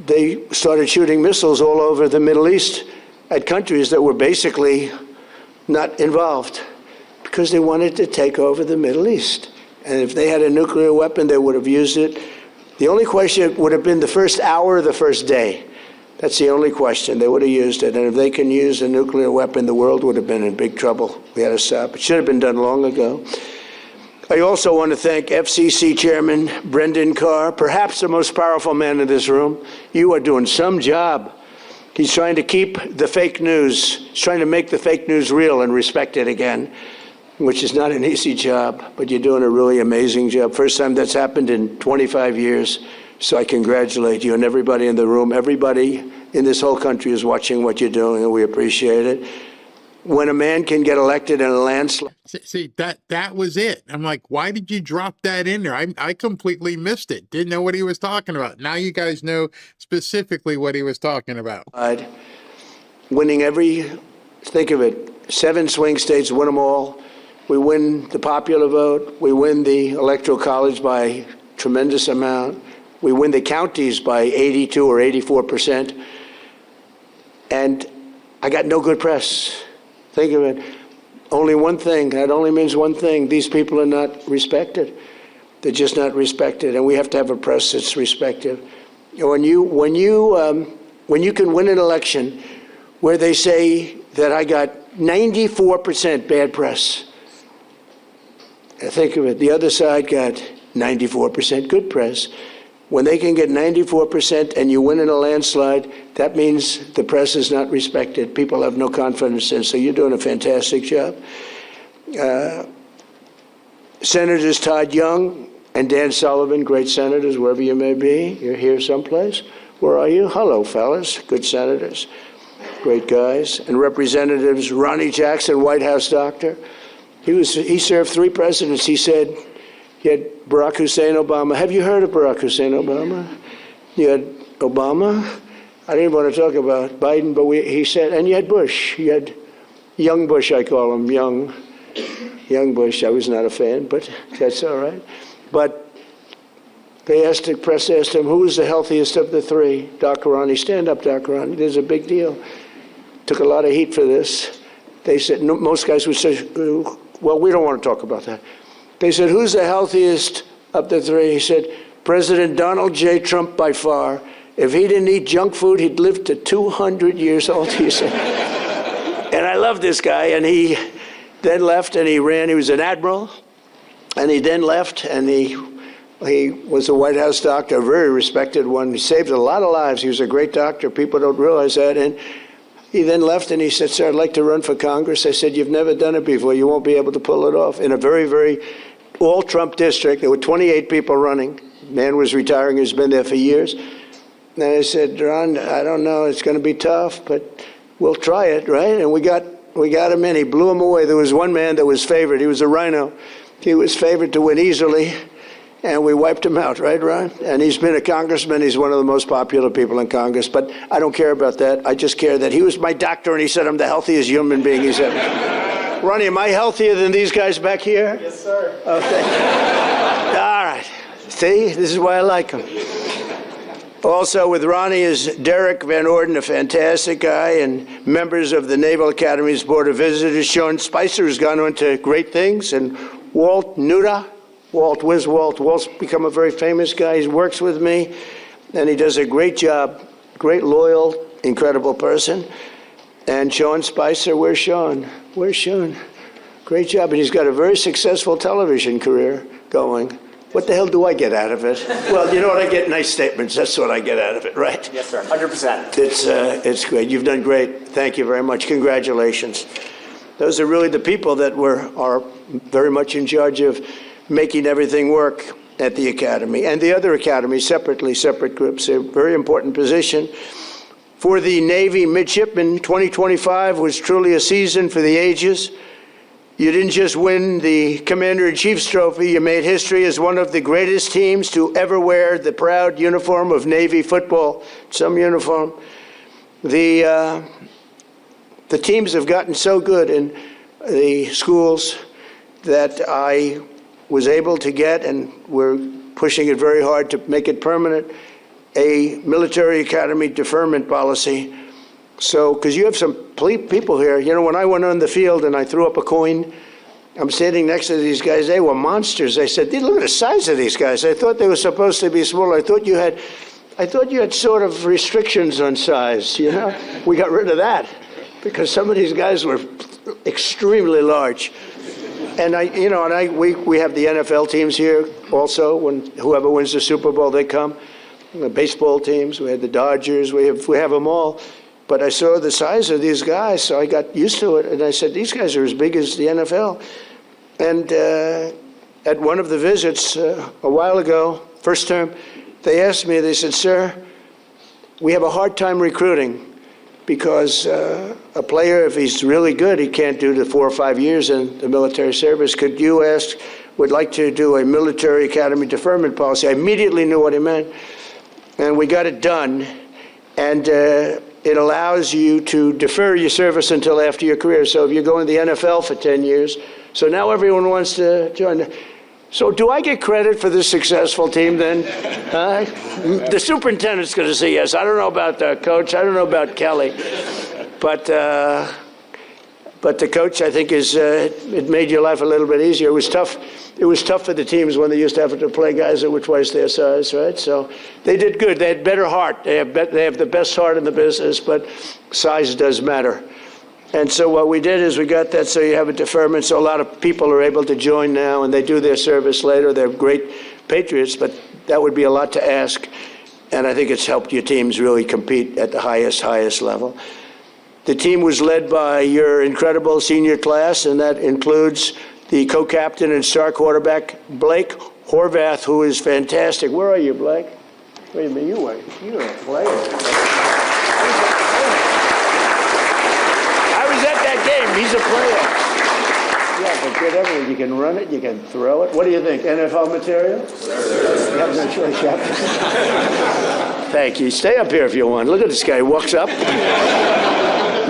they started shooting missiles all over the Middle East at countries that were basically not involved, because they wanted to take over the Middle East. And if they had a nuclear weapon, they would have used it. The only question would have been the first hour or the first day. That's the only question. They would have used it. And if they can use a nuclear weapon, the world would have been in big trouble. We had to stop. It should have been done long ago. I also want to thank FCC Chairman Brendan Carr, perhaps the most powerful man in this room. You are doing some job. He's trying to keep the fake news, he's trying to make the fake news real and respect it again, which is not an easy job, but you're doing a really amazing job. First time that's happened in 25 years. So I congratulate you and everybody in the room. Everybody in this whole country is watching what you're doing, and we appreciate it. When a man can get elected in a landslide. See, that was it. I'm like, why did you drop that in there? I completely missed it. Didn't know what he was talking about. Now you guys know specifically what he was talking about. Winning think of it, 7 swing states, win them all. We win the popular vote. We win the Electoral College by a tremendous amount. We win the counties by 82 or 84%. And I got no good press. Think of it. Only one thing. That only means one thing. These people are not respected. They're just not respected. And we have to have a press that's respected. When you when you can win an election where they say that I got 94% bad press. Think of it. The other side got 94% good press. When they can get 94% and you win in a landslide, that means the press is not respected. People have no confidence in. So you're doing a fantastic job. Senators Todd Young and Dan Sullivan, great senators, wherever you may be. You're here someplace. Where are you? Hello, fellas. Good senators. Great guys. And Representatives Ronnie Jackson, White House doctor. He served 3 presidents. He said, you had Barack Hussein Obama. Have you heard of Barack Hussein Obama? You had Obama. I didn't want to talk about Biden, but he said, and you had Bush. You had young Bush, I call him, young Bush. I was not a fan, but that's all right. But the press asked him, who was the healthiest of the 3? Dr. Ronnie, stand up, Dr. Ronnie. There's a big deal. Took a lot of heat for this. They said, no, most guys would say, well, we don't want to talk about that. They said, who's the healthiest of the 3? He said, President Donald J. Trump by far. If he didn't eat junk food, he'd live to 200 years old, he said. And I love this guy. And he then left and he ran. He was an admiral. And he then left and he was a White House doctor, a very respected one. He saved a lot of lives. He was a great doctor. People don't realize that. And he then left and he said, sir, I'd like to run for Congress. I said, you've never done it before. You won't be able to pull it off. In a very, very all-Trump district, there were 28 people running. Man was retiring. He's been there for years. And I said, Ron, I don't know. It's going to be tough, but we'll try it, right? And we got him in. He blew him away. There was one man that was favored. He was a rhino. He was favored to win easily. And we wiped him out, right, Ron? And he's been a congressman. He's one of the most popular people in Congress. But I don't care about that. I just care that he was my doctor, and he said I'm the healthiest human being he's ever. Ronnie, am I healthier than these guys back here? Yes, sir. Okay. All right. See, this is why I like him. Also with Ronnie is Derek Van Orden, a fantastic guy, and members of the Naval Academy's Board of Visitors. Sean Spicer has gone on to great things, and Walt Nuda. Walt, where's Walt? Walt's become a very famous guy. He works with me, and he does a great job. Great, loyal, incredible person. And Sean Spicer, where's Sean? Where's Sean? Great job. And he's got a very successful television career going. What the hell do I get out of it? Well, you know what? I get nice statements. That's what I get out of it, right? Yes, sir. 100%. It's great. You've done great. Thank you very much. Congratulations. Those are really the people that are very much in charge of making everything work at the Academy. And the other academies, separate groups, a very important position. For the Navy midshipmen, 2025 was truly a season for the ages. You didn't just win the Commander-in-Chief's trophy, you made history as one of the greatest teams to ever wear the proud uniform of Navy football. Some uniform. The teams have gotten so good in the schools that I was able to get, and we're pushing it very hard to make it permanent, a military academy deferment policy. So, because you have some people here, you know, when I went on the field and I threw up a coin, I'm standing next to these guys, they were monsters. I said, look at the size of these guys. I thought they were supposed to be smaller. I thought you had sort of restrictions on size, you know? We got rid of that because some of these guys were extremely large. And we have the NFL teams here also. When whoever wins the Super Bowl, they come. The baseball teams, we had the Dodgers, we have them all. But I saw the size of these guys, so I got used to it. And I said, these guys are as big as the NFL. And at one of the visits a while ago, first term, they asked me, they said, sir, we have a hard time recruiting because a player, if he's really good, he can't do the 4 or 5 years in the military service. Could you would like to do a military academy deferment policy? I immediately knew what he meant. And we got it done. And it allows you to defer your service until after your career. So if you're going to the NFL for 10 years, so now everyone wants to join. So do I get credit for this successful team then? The superintendent's going to say yes. I don't know about Coach. I don't know about Kelly. But But the coach, I think, it made your life a little bit easier. It was tough. It was tough for the teams when they used to have to play guys that were twice their size, right? So they did good. They had better heart. They have the best heart in the business, but size does matter. And so what we did is we got that so you have a deferment, so a lot of people are able to join now, and they do their service later. They're great patriots, but that would be a lot to ask. And I think it's helped your teams really compete at the highest level. The team was led by your incredible senior class, and that includes the co-captain and star quarterback, Blake Horvath, who is fantastic. Where are you, Blake? Wait a minute, you're a player. I was at that game. He's a player. Yeah, but good everything. You can run it, you can throw it. What do you think, NFL material? Sir. You have no choice, Thank you. Stay up here if you want. Look at this guy. He walks up.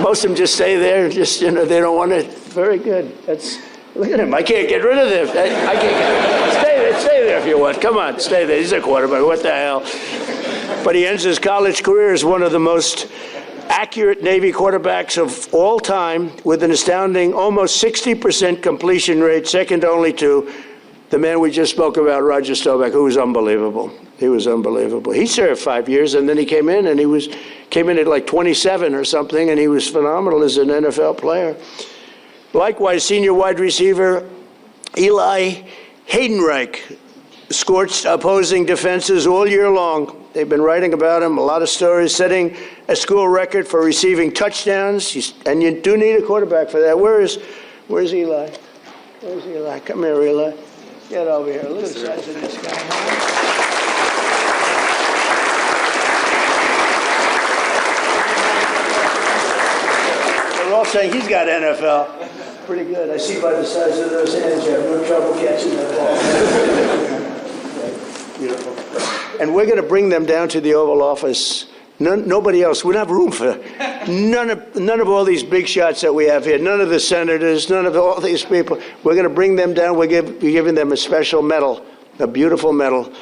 Most of them just stay there. Just, they don't want to. Very good. Look at him. I can't get rid of this. I can't. Stay there if you want. Come on, stay there. He's a quarterback. What the hell? But he ends his college career as one of the most accurate Navy quarterbacks of all time, with an astounding almost 60% completion rate, second only to the man we just spoke about, Roger Staubach, who was unbelievable. He was unbelievable. He served 5 years, and then he came in, and came in at like 27 or something, and he was phenomenal as an NFL player. Likewise, senior wide receiver Eli Haydenreich scorched opposing defenses all year long. They've been writing about him, a lot of stories, setting a school record for receiving touchdowns, and you do need a quarterback for that. Where's Eli? Where's Eli? Come here, Eli. Get over here. Look at the size of this guy. They're all saying he's got NFL. Pretty good. I see by the size of those hands you have no trouble catching that ball. Beautiful. And we're going to bring them down to the Oval Office. Nobody else. We don't have room for none of all these big shots that we have here. None of the senators, none of all these people. We're going to bring them down. We're giving them a special medal, a beautiful medal,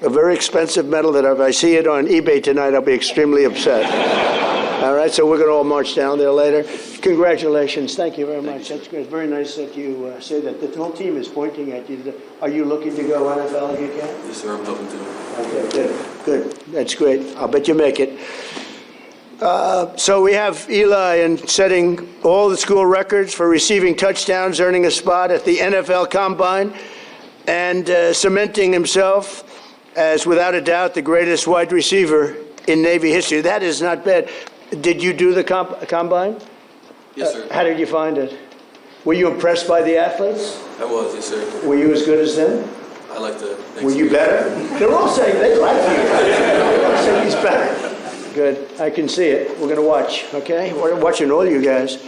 a very expensive medal that if I see it on eBay tonight, I'll be extremely upset. All right, so we're going to all march down there later. Congratulations. Thank you very much. That's good. It's very nice that you say that. The whole team is pointing at you. Are you looking to go NFL if you can? Yes, sir. I'm hoping to. Okay, good. That's great. I'll bet you make it. So we have Eli and setting all the school records for receiving touchdowns, earning a spot at the NFL Combine, and cementing himself as, without a doubt, the greatest wide receiver in Navy history. That is not bad. Did you do the Combine? Yes, sir. How did you find it? Were you impressed by the athletes? I was, yes, sir. Were you as good as them? I like the... Were you better? They're all saying they like you. They're all saying he's better. Good. I can see it. We're going to watch, okay? We're watching all you guys.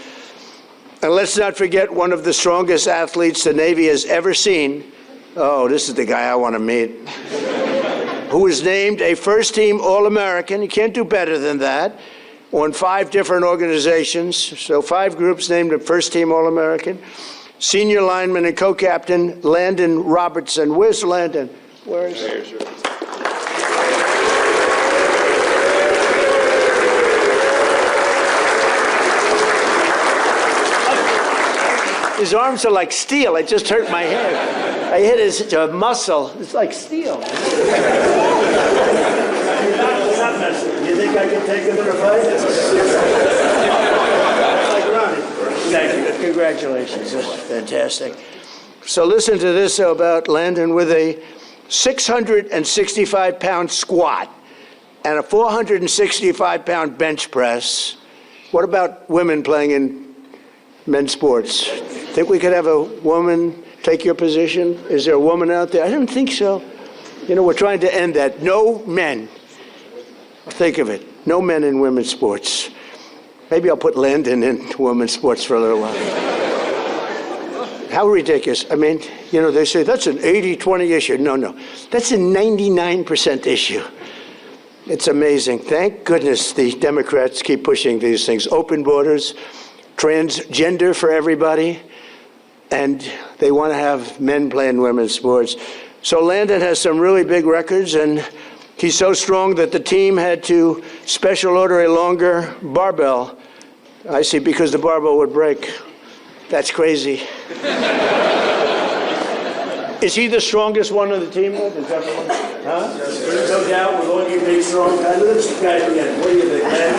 And let's not forget one of the strongest athletes the Navy has ever seen. Oh, this is the guy I want to meet. Who was named a first-team All-American. You can't do better than that. On 5 different organizations. So 5 groups named him first-team All-American. Senior lineman and co-captain Landon Robertson. Where's Landon? Where's he? His arms are like steel. I just hurt my head. I hit his muscle. It's like steel. You think I can take him in a fight? Thank you. Congratulations. That's fantastic. So listen to this about Landon with a 665-pound squat and a 465-pound bench press. What about women playing in men's sports? Think we could have a woman take your position? Is there a woman out there? I don't think so. We're trying to end that. No men. Think of it. No men in women's sports. Maybe I'll put Landon in women's sports for a little while. How ridiculous. I mean, they say that's an 80-20 issue. No. That's a 99% issue. It's amazing. Thank goodness the Democrats keep pushing these things. Open borders, transgender for everybody, and they want to have men playing women's sports. So Landon has some really big records, and he's so strong that the team had to special order a longer barbell. I see, because the barbell would break. That's crazy. Is he the strongest one on the team? Is that the one? Huh? Yes, no doubt, with all you big, strong guys. Look at this guy again. What do you think, man?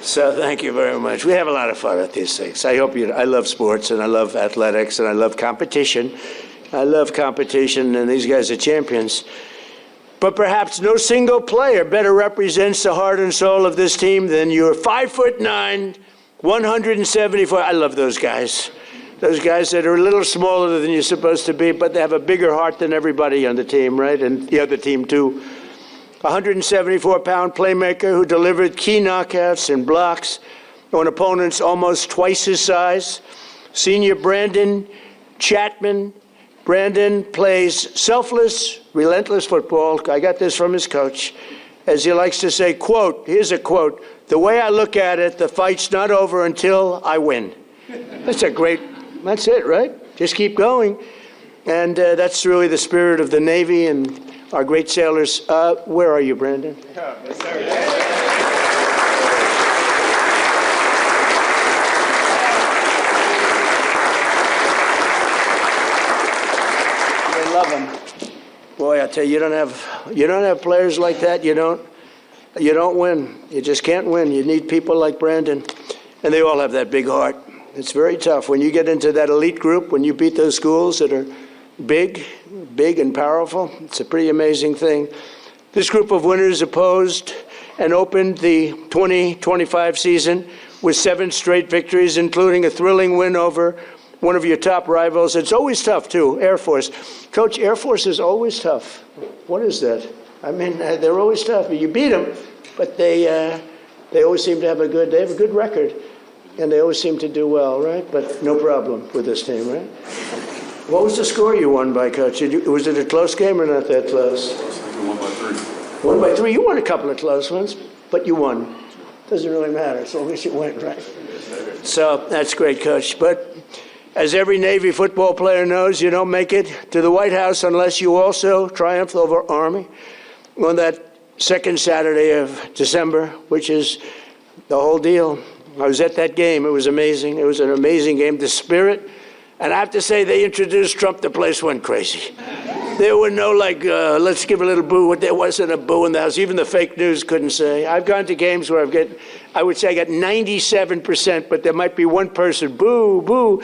So thank you very much. We have a lot of fun at these things. I love sports, and I love athletics, and I love competition. I love competition, and these guys are champions. But perhaps no single player better represents the heart and soul of this team than your 5'9", 174. I love those guys. Those guys that are a little smaller than you're supposed to be, but they have a bigger heart than everybody on the team, right? And the other team, too. 174-pound playmaker who delivered key knockouts and blocks on opponents almost twice his size. Senior Brandon Chapman. Brandon plays selfless, relentless football. I got this from his coach. As he likes to say, quote, here's a quote, "The way I look at it, the fight's not over until I win." That's it, right? Just keep going. And that's really the spirit of the Navy and our great sailors. Where are you, Brandon? Yes, sir. Love them. Boy, I tell you, you don't have players like that. You don't win. You just can't win. You need people like Brandon, and they all have that big heart. It's very tough when you get into that elite group. When you beat those schools that are big and powerful, it's a pretty amazing thing. This group of winners opposed and opened the 2025 season with 7 straight victories, including a thrilling win over one of your top rivals. It's always tough, too, Air Force. Coach, Air Force is always tough. What is that? I mean, they're always tough. You beat them, but they always seem to have a good record, and they always seem to do well, right? But no problem with this team, right? What was the score you won by, Coach? Was it a close game or not that close? We won by 3. 1 by 3. You won a couple of close ones, but you won. Doesn't really matter as long as you win, right? So that's great, Coach. But as every Navy football player knows, you don't make it to the White House unless you also triumph over Army on that second Saturday of December, which is the whole deal. I was at that game. It was amazing. It was an amazing game. The spirit, and I have to say, they introduced Trump. The place went crazy. There were no, let's give a little boo. There wasn't a boo in the house. Even the fake news couldn't say. I've gone to games where I would say I got 97%, but there might be one person, boo, boo.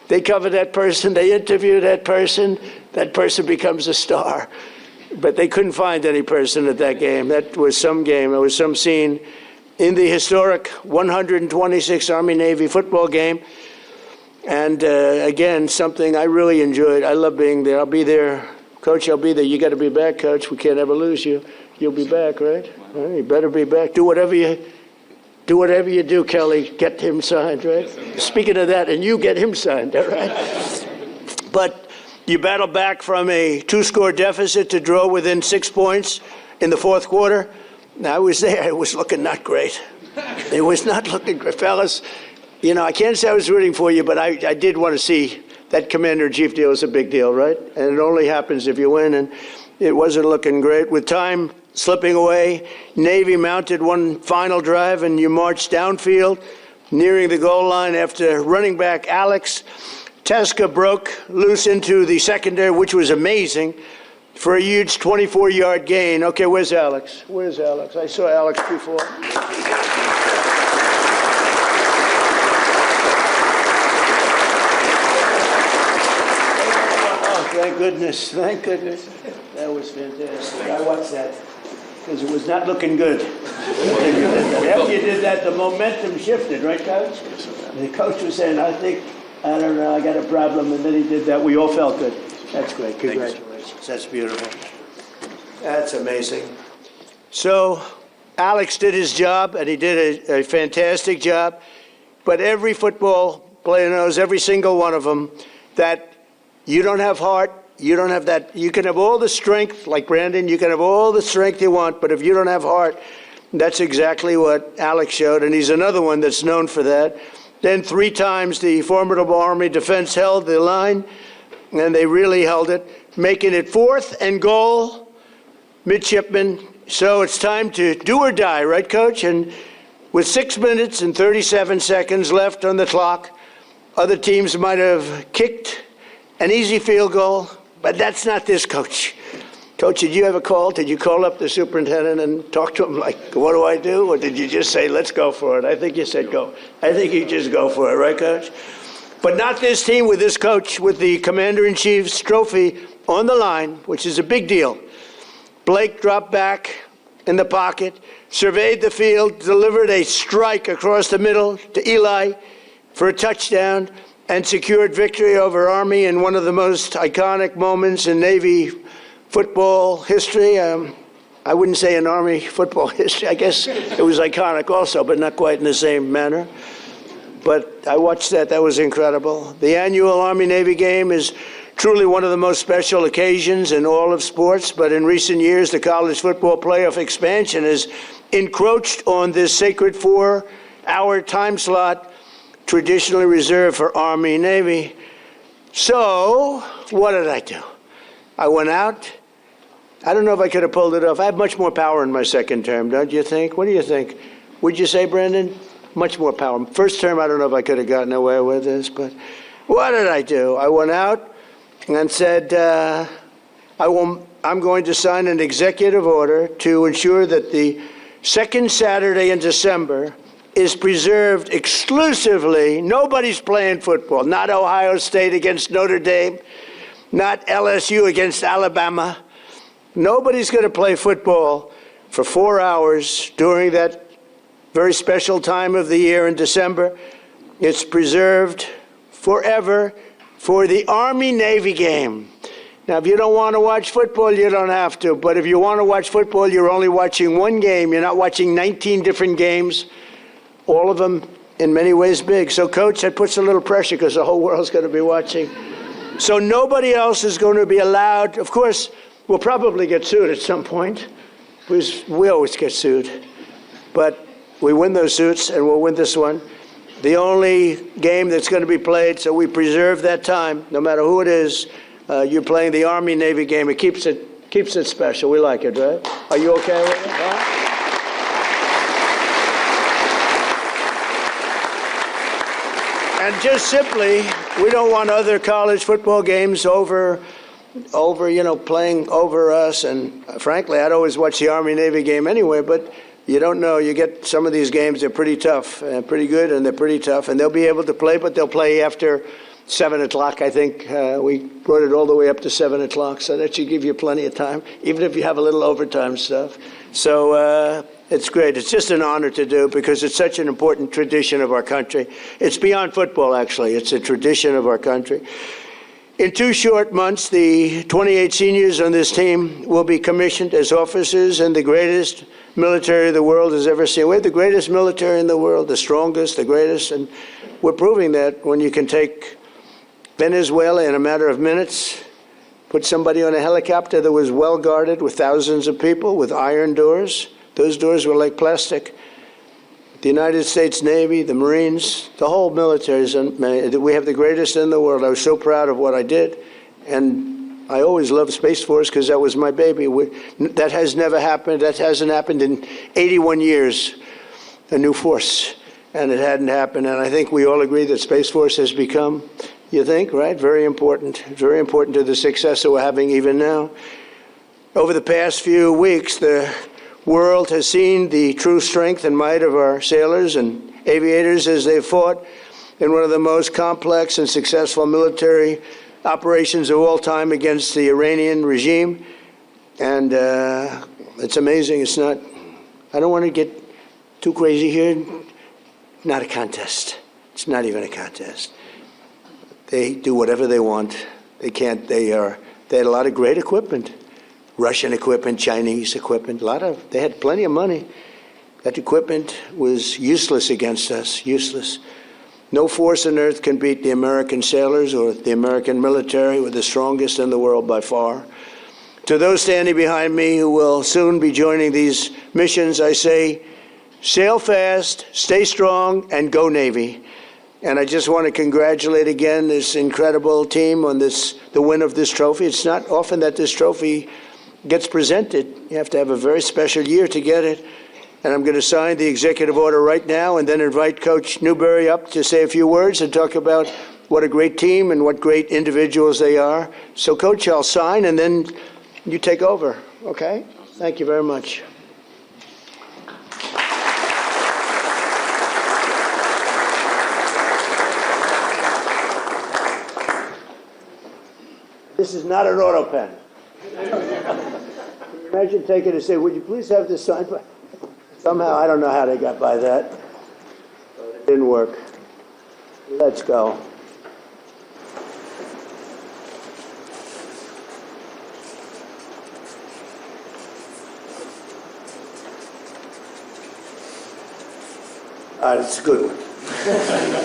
They cover that person, they interview that person becomes a star. But they couldn't find any person at that game. That was some game, it was some scene in the historic 126 Army-Navy football game. And again, something I really enjoyed. I love being there. I'll be there. Coach, I'll be there. You got to be back, Coach. We can't ever lose you. You'll be back, right? Well, you better be back. Do whatever you do, Kelly. Get him signed, right? Speaking of that, and you get him signed, all right? But you battle back from a 2-score deficit to draw within 6 points in the fourth quarter. Now, I was there. It was looking not great. It was not looking great. Fellas, I can't say I was rooting for you, but I did want to see that commander-in-chief deal. Is a big deal, right? And it only happens if you win, and it wasn't looking great. With time slipping away, Navy mounted one final drive, and you marched downfield, nearing the goal line after running back Alex Teska broke loose into the secondary, which was amazing, for a huge 24-yard gain. Okay, where's Alex? I saw Alex before. Oh, thank goodness. That was fantastic. I watched that because it was not looking good. After you did that, the momentum shifted, right, Coach? The coach was saying, I don't know, I got a problem, and then he did that. We all felt good. That's great. Congratulations. That's beautiful. That's amazing. So Alex did his job, and he did a fantastic job. But every football player knows, every single one of them, that you don't have heart, you don't have that. You can have all the strength, like Brandon, you can have all the strength you want, but if you don't have heart, that's exactly what Alex showed, and he's another one that's known for that. Then 3 times the formidable Army defense held the line, and they really held it, making it 4th and goal. Midshipman So it's time to do or die, right, Coach? And with 6 minutes and 37 seconds left on the clock, other teams might have kicked an easy field goal, but that's not this, Coach. Coach, did you have a call? Did you call up the superintendent and talk to him like, what do I do? Or did you just say, let's go for it? I think you said go. I think you just go for it, right, Coach? But not this team with this coach, with the Commander-in-Chief's trophy on the line, which is a big deal. Blake dropped back in the pocket, surveyed the field, delivered a strike across the middle to Eli for a touchdown, and secured victory over Army in one of the most iconic moments in Navy football history. I wouldn't say in Army football history. I guess it was iconic also, but not quite in the same manner. But I watched that. That was incredible. The annual Army-Navy game is truly one of the most special occasions in all of sports, but in recent years, the college football playoff expansion has encroached on this sacred 4-hour time slot traditionally reserved for Army-Navy. So, what did I do? I went out. I don't know if I could have pulled it off. I have much more power in my second term, don't you think? What do you think? Would you say, Brendan? Much more power. First term, I don't know if I could have gotten away with this, but what did I do? I went out and said, I'm going to sign an executive order to ensure that the second Saturday in December is preserved exclusively. Nobody's playing football. Not Ohio State against Notre Dame. Not LSU against Alabama. Nobody's going to play football for 4 hours during that very special time of the year in December. It's preserved forever for the Army-Navy game. Now, if you don't want to watch football, you don't have to. But if you want to watch football, you're only watching one game. You're not watching 19 different games, all of them in many ways big. So, Coach, that puts a little pressure because the whole world's going to be watching. So nobody else is going to be allowed. Of course, we'll probably get sued at some point, because we always get sued. But we win those suits, and we'll win this one. The only game that's going to be played, so we preserve that time, no matter who it is. You're playing the Army-Navy game. It keeps it special. We like it, right? Are you okay with it? Huh? And just simply, we don't want other college football games over, playing over us. And frankly, I'd always watch the Army-Navy game anyway, but you don't know. You get some of these games, they're pretty tough, pretty good, and they're pretty tough. And they'll be able to play, but they'll play after 7 o'clock, I think. We brought it all the way up to 7 o'clock, so that should give you plenty of time, even if you have a little overtime stuff. So it's great. It's just an honor to do because it's such an important tradition of our country. It's beyond football, actually. It's a tradition of our country. In 2 short months, the 28 seniors on this team will be commissioned as officers in the greatest military the world has ever seen. We're the greatest military in the world, the strongest, the greatest, and we're proving that when you can take Venezuela in a matter of minutes, put somebody on a helicopter that was well guarded with thousands of people with iron doors. Those doors were like plastic. The United States Navy, the Marines, the whole military, we have the greatest in the world. I was so proud of what I did, and I always loved Space Force because that was my baby. That has never happened. That hasn't happened in 81 years, a new force, and it hadn't happened. And I think we all agree that Space Force has become, you think, right? Very important to the success that we're having even now. Over the past few weeks, the world has seen the true strength and might of our sailors and aviators as they fought in one of the most complex and successful military operations of all time against the Iranian regime. And it's amazing. It's not, I don't want to get too crazy here. Not a contest. It's not even a contest. They do whatever they want. They had a lot of great equipment. Russian equipment, Chinese equipment, they had plenty of money. That equipment was useless against us, useless. No force on earth can beat the American sailors or the American military. We're the strongest in the world by far. To those standing behind me who will soon be joining these missions, I say, sail fast, stay strong, and go Navy. And I just want to congratulate again this incredible team on the win of this trophy. It's not often that this trophy gets presented. You have to have a very special year to get it. And I'm going to sign the executive order right now and then invite Coach Newberry up to say a few words and talk about what a great team and what great individuals they are. So, Coach, I'll sign and then you take over, okay? Thank you very much. This is not an auto pen. Imagine taking it and say, would you please have this signed? Somehow, I don't know how they got by that. It didn't work. Let's go. All right, it's a good one.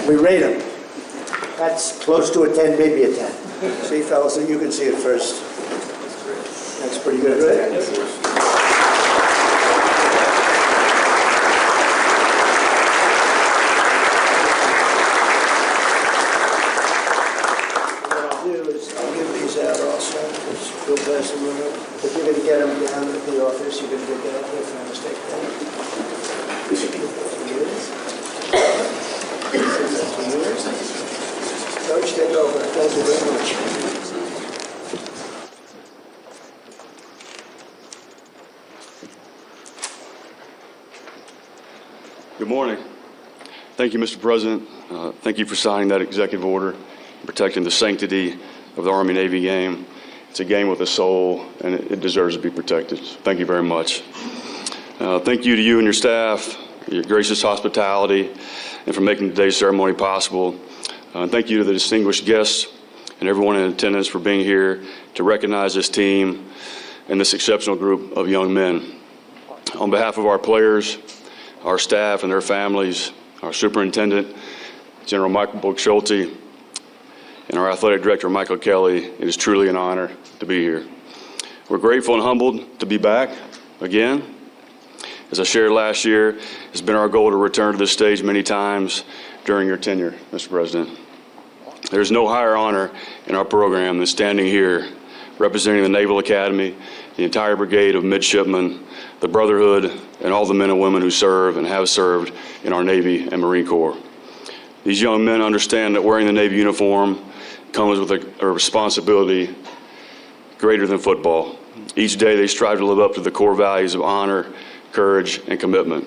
We rate them. That's close to a 10, maybe a 10. See, fellas, you can see it first. That's pretty good, right? We'll pass them around. If you're going to get them down at the office, you're going to get that up there if I'm mistaken. Coach, take over. Thank you very much. Good morning. Thank you, Mr. President. Thank you for signing that executive order, protecting the sanctity of the Army-Navy game. It's a game with a soul, and it deserves to be protected. Thank you very much. Thank you to you and your staff, your gracious hospitality, and for making today's ceremony possible. Thank you to the distinguished guests and everyone in attendance for being here to recognize this team and this exceptional group of young men. On behalf of our players, our staff and their families, our superintendent, General Michael Book-Schulte, and our athletic director, Michael Kelly, it is truly an honor to be here. We're grateful and humbled to be back again. As I shared last year, it's been our goal to return to this stage many times during your tenure, Mr. President. There's no higher honor in our program than standing here, representing the Naval Academy, the entire brigade of midshipmen, the Brotherhood, and all the men and women who serve and have served in our Navy and Marine Corps. These young men understand that wearing the Navy uniform comes with a responsibility greater than football. Each day they strive to live up to the core values of honor, courage, and commitment,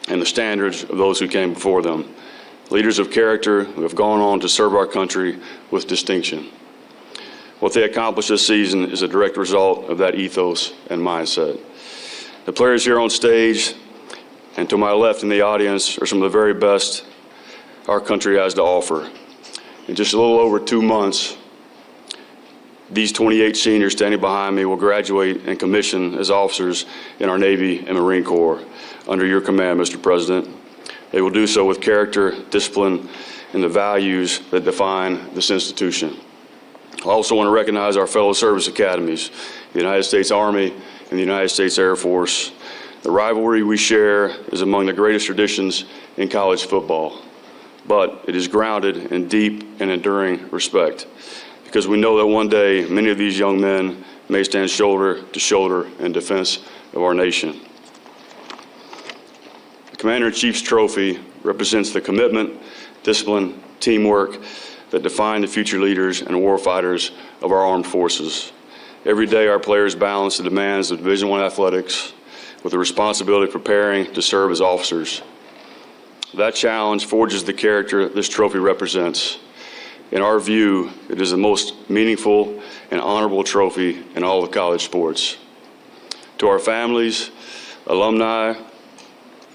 and the standards of those who came before them. Leaders of character who have gone on to serve our country with distinction. What they accomplished this season is a direct result of that ethos and mindset. The players here on stage and to my left in the audience are some of the very best our country has to offer. In just a little over 2 months, these 28 seniors standing behind me will graduate and commission as officers in our Navy and Marine Corps under your command, Mr. President. They will do so with character, discipline, and the values that define this institution. I also want to recognize our fellow service academies, the United States Army and the United States Air Force. The rivalry we share is among the greatest traditions in college football, but it is grounded in deep and enduring respect, because we know that one day many of these young men may stand shoulder to shoulder in defense of our nation. The Commander-in-Chief's trophy represents the commitment, discipline, teamwork that define the future leaders and warfighters of our armed forces. Every day our players balance the demands of Division I athletics with the responsibility of preparing to serve as officers. That challenge forges the character this trophy represents. In our view, it is the most meaningful and honorable trophy in all of college sports. To our families, alumni,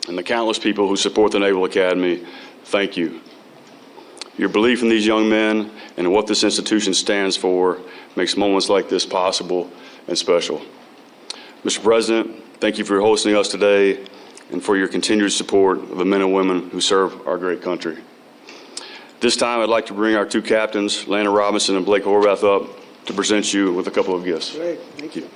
and the countless people who support the Naval Academy, thank you. Your belief in these young men and what this institution stands for makes moments like this possible and special. Mr. President, thank you for hosting us today and for your continued support of the men and women who serve our great country. This time, I'd like to bring our two captains, Landon Robinson and Blake Horvath, up to present you with a couple of gifts. Great, thank you.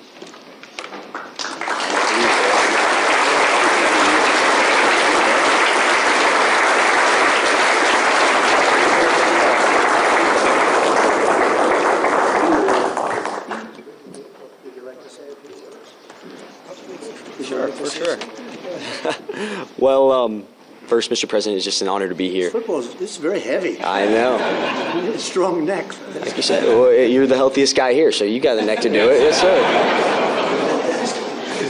Would you like to say a few words? Well, first, Mr. President, it's just an honor to be here. This is very heavy. I know. You need a strong neck. Like you said, well, you're the healthiest guy here, so you got the neck to do it. Yes, sir.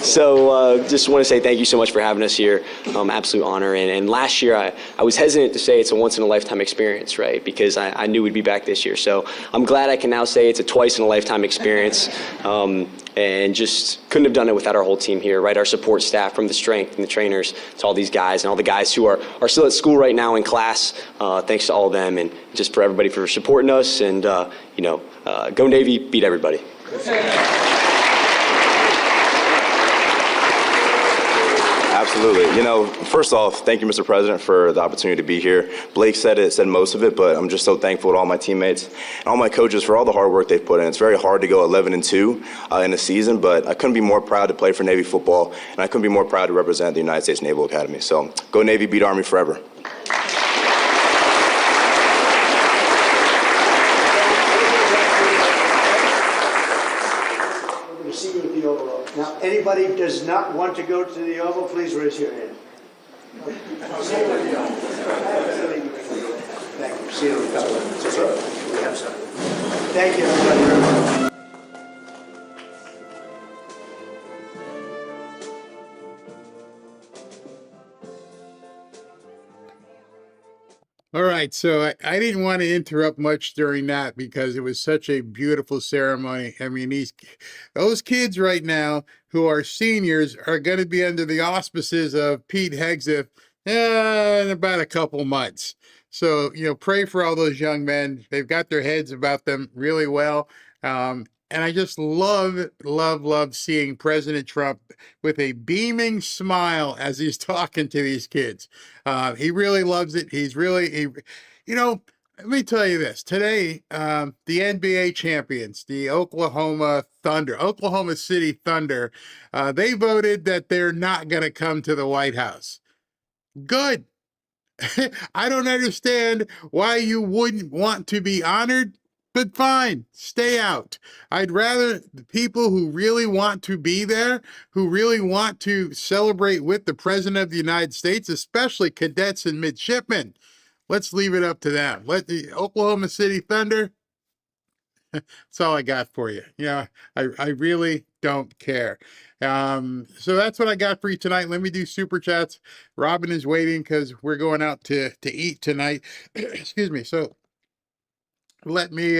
So just want to say thank you so much for having us here. Absolute honor. And last year, I was hesitant to say it's a once-in-a-lifetime experience, right? Because I knew we'd be back this year. So I'm glad I can now say it's a twice-in-a-lifetime experience. And just couldn't have done it without our whole team here, right? Our support staff, from the strength and the trainers to all these guys and all the guys who are still at school right now in class. Thanks to all of them, and just for everybody for supporting us. And, go Navy, beat everybody. Absolutely. First off, thank you, Mr. President, for the opportunity to be here. Blake said most of it, but I'm just so thankful to all my teammates and all my coaches for all the hard work they've put in. It's very hard to go 11-2 in a season, but I couldn't be more proud to play for Navy football, and I couldn't be more proud to represent the United States Naval Academy. So go Navy, beat Army forever. See you at the Oval. Now, anybody does not want to go to the Oval, please raise your hand. Thank you. See you in a couple of minutes. We have some. Thank you, everybody, very much. All right, so I didn't want to interrupt much during that because it was such a beautiful ceremony. I mean, those kids right now who are seniors are going to be under the auspices of Pete Hegseth in about a couple months. So, pray for all those young men. They've got their heads about them really well. And I just love seeing President Trump with a beaming smile as he's talking to these kids. He really loves it. Let me tell you this. Today, the NBA champions, the Oklahoma City Thunder, they voted that they're not going to come to the White House. Good. I don't understand why you wouldn't want to be honored. But fine, stay out. I'd rather the people who really want to be there, who really want to celebrate with the President of the United States, especially cadets and midshipmen, let's leave it up to them. Let the Oklahoma City Thunder, that's all I got for you. I really don't care. So that's what I got for you tonight. Let me do super chats. Robin is waiting because we're going out to eat tonight. Excuse me. So let me,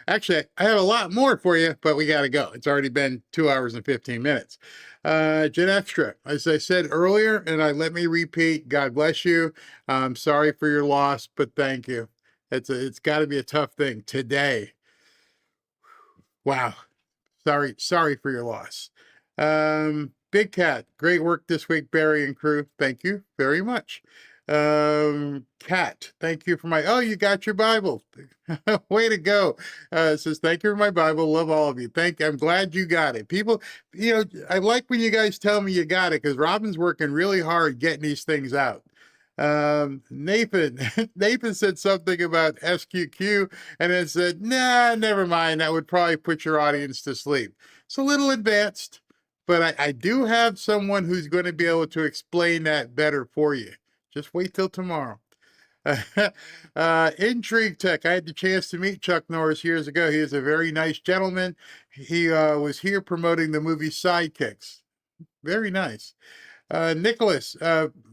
actually, I have a lot more for you, but we got to go. It's already been 2 hours and 15 minutes. Jen Extra, as I said earlier, and let me repeat, God bless you. I'm sorry for your loss, but thank you. It's got to be a tough thing today. Wow. Sorry for your loss. Big Cat, great work this week, Barry and crew. Thank you very much. Cat, thank you for you got your Bible. Way to go. Says, thank you for my Bible. Love all of you. I'm glad you got it. People, I like when you guys tell me you got it, because Robin's working really hard getting these things out. Nathan said something about SQQ, and then said, nah, never mind. That would probably put your audience to sleep. It's a little advanced, but I do have someone who's going to be able to explain that better for you. Just wait till tomorrow. Intrigue Tech. I had the chance to meet Chuck Norris years ago. He is a very nice gentleman. He was here promoting the movie Sidekicks. Very nice. Nicholas,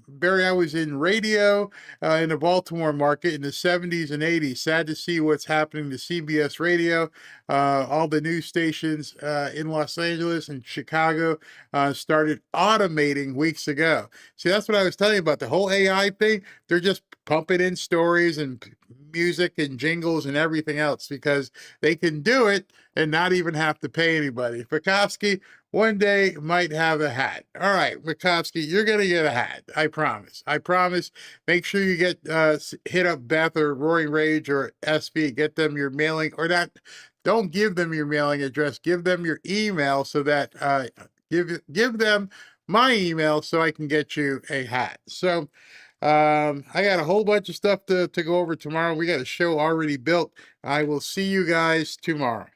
Barry, I was in radio in the Baltimore market in the 70s and 80s. Sad to see what's happening to CBS radio. All the news stations in Los Angeles and Chicago started automating weeks ago. See, that's what I was telling you about the whole AI thing. They're just pumping in stories and music and jingles and everything else because they can do it and not even have to pay anybody. Pekovsky one day might have a hat. All right, Pekovsky, you're going to get a hat. I promise. Make sure you get hit up Beth or Roaring Rage or SV. Get them your mailing, or not. Don't give them your mailing address. Give them your email so that give them my email so I can get you a hat. So I got a whole bunch of stuff to go over tomorrow. We got a show already built. I will see you guys tomorrow.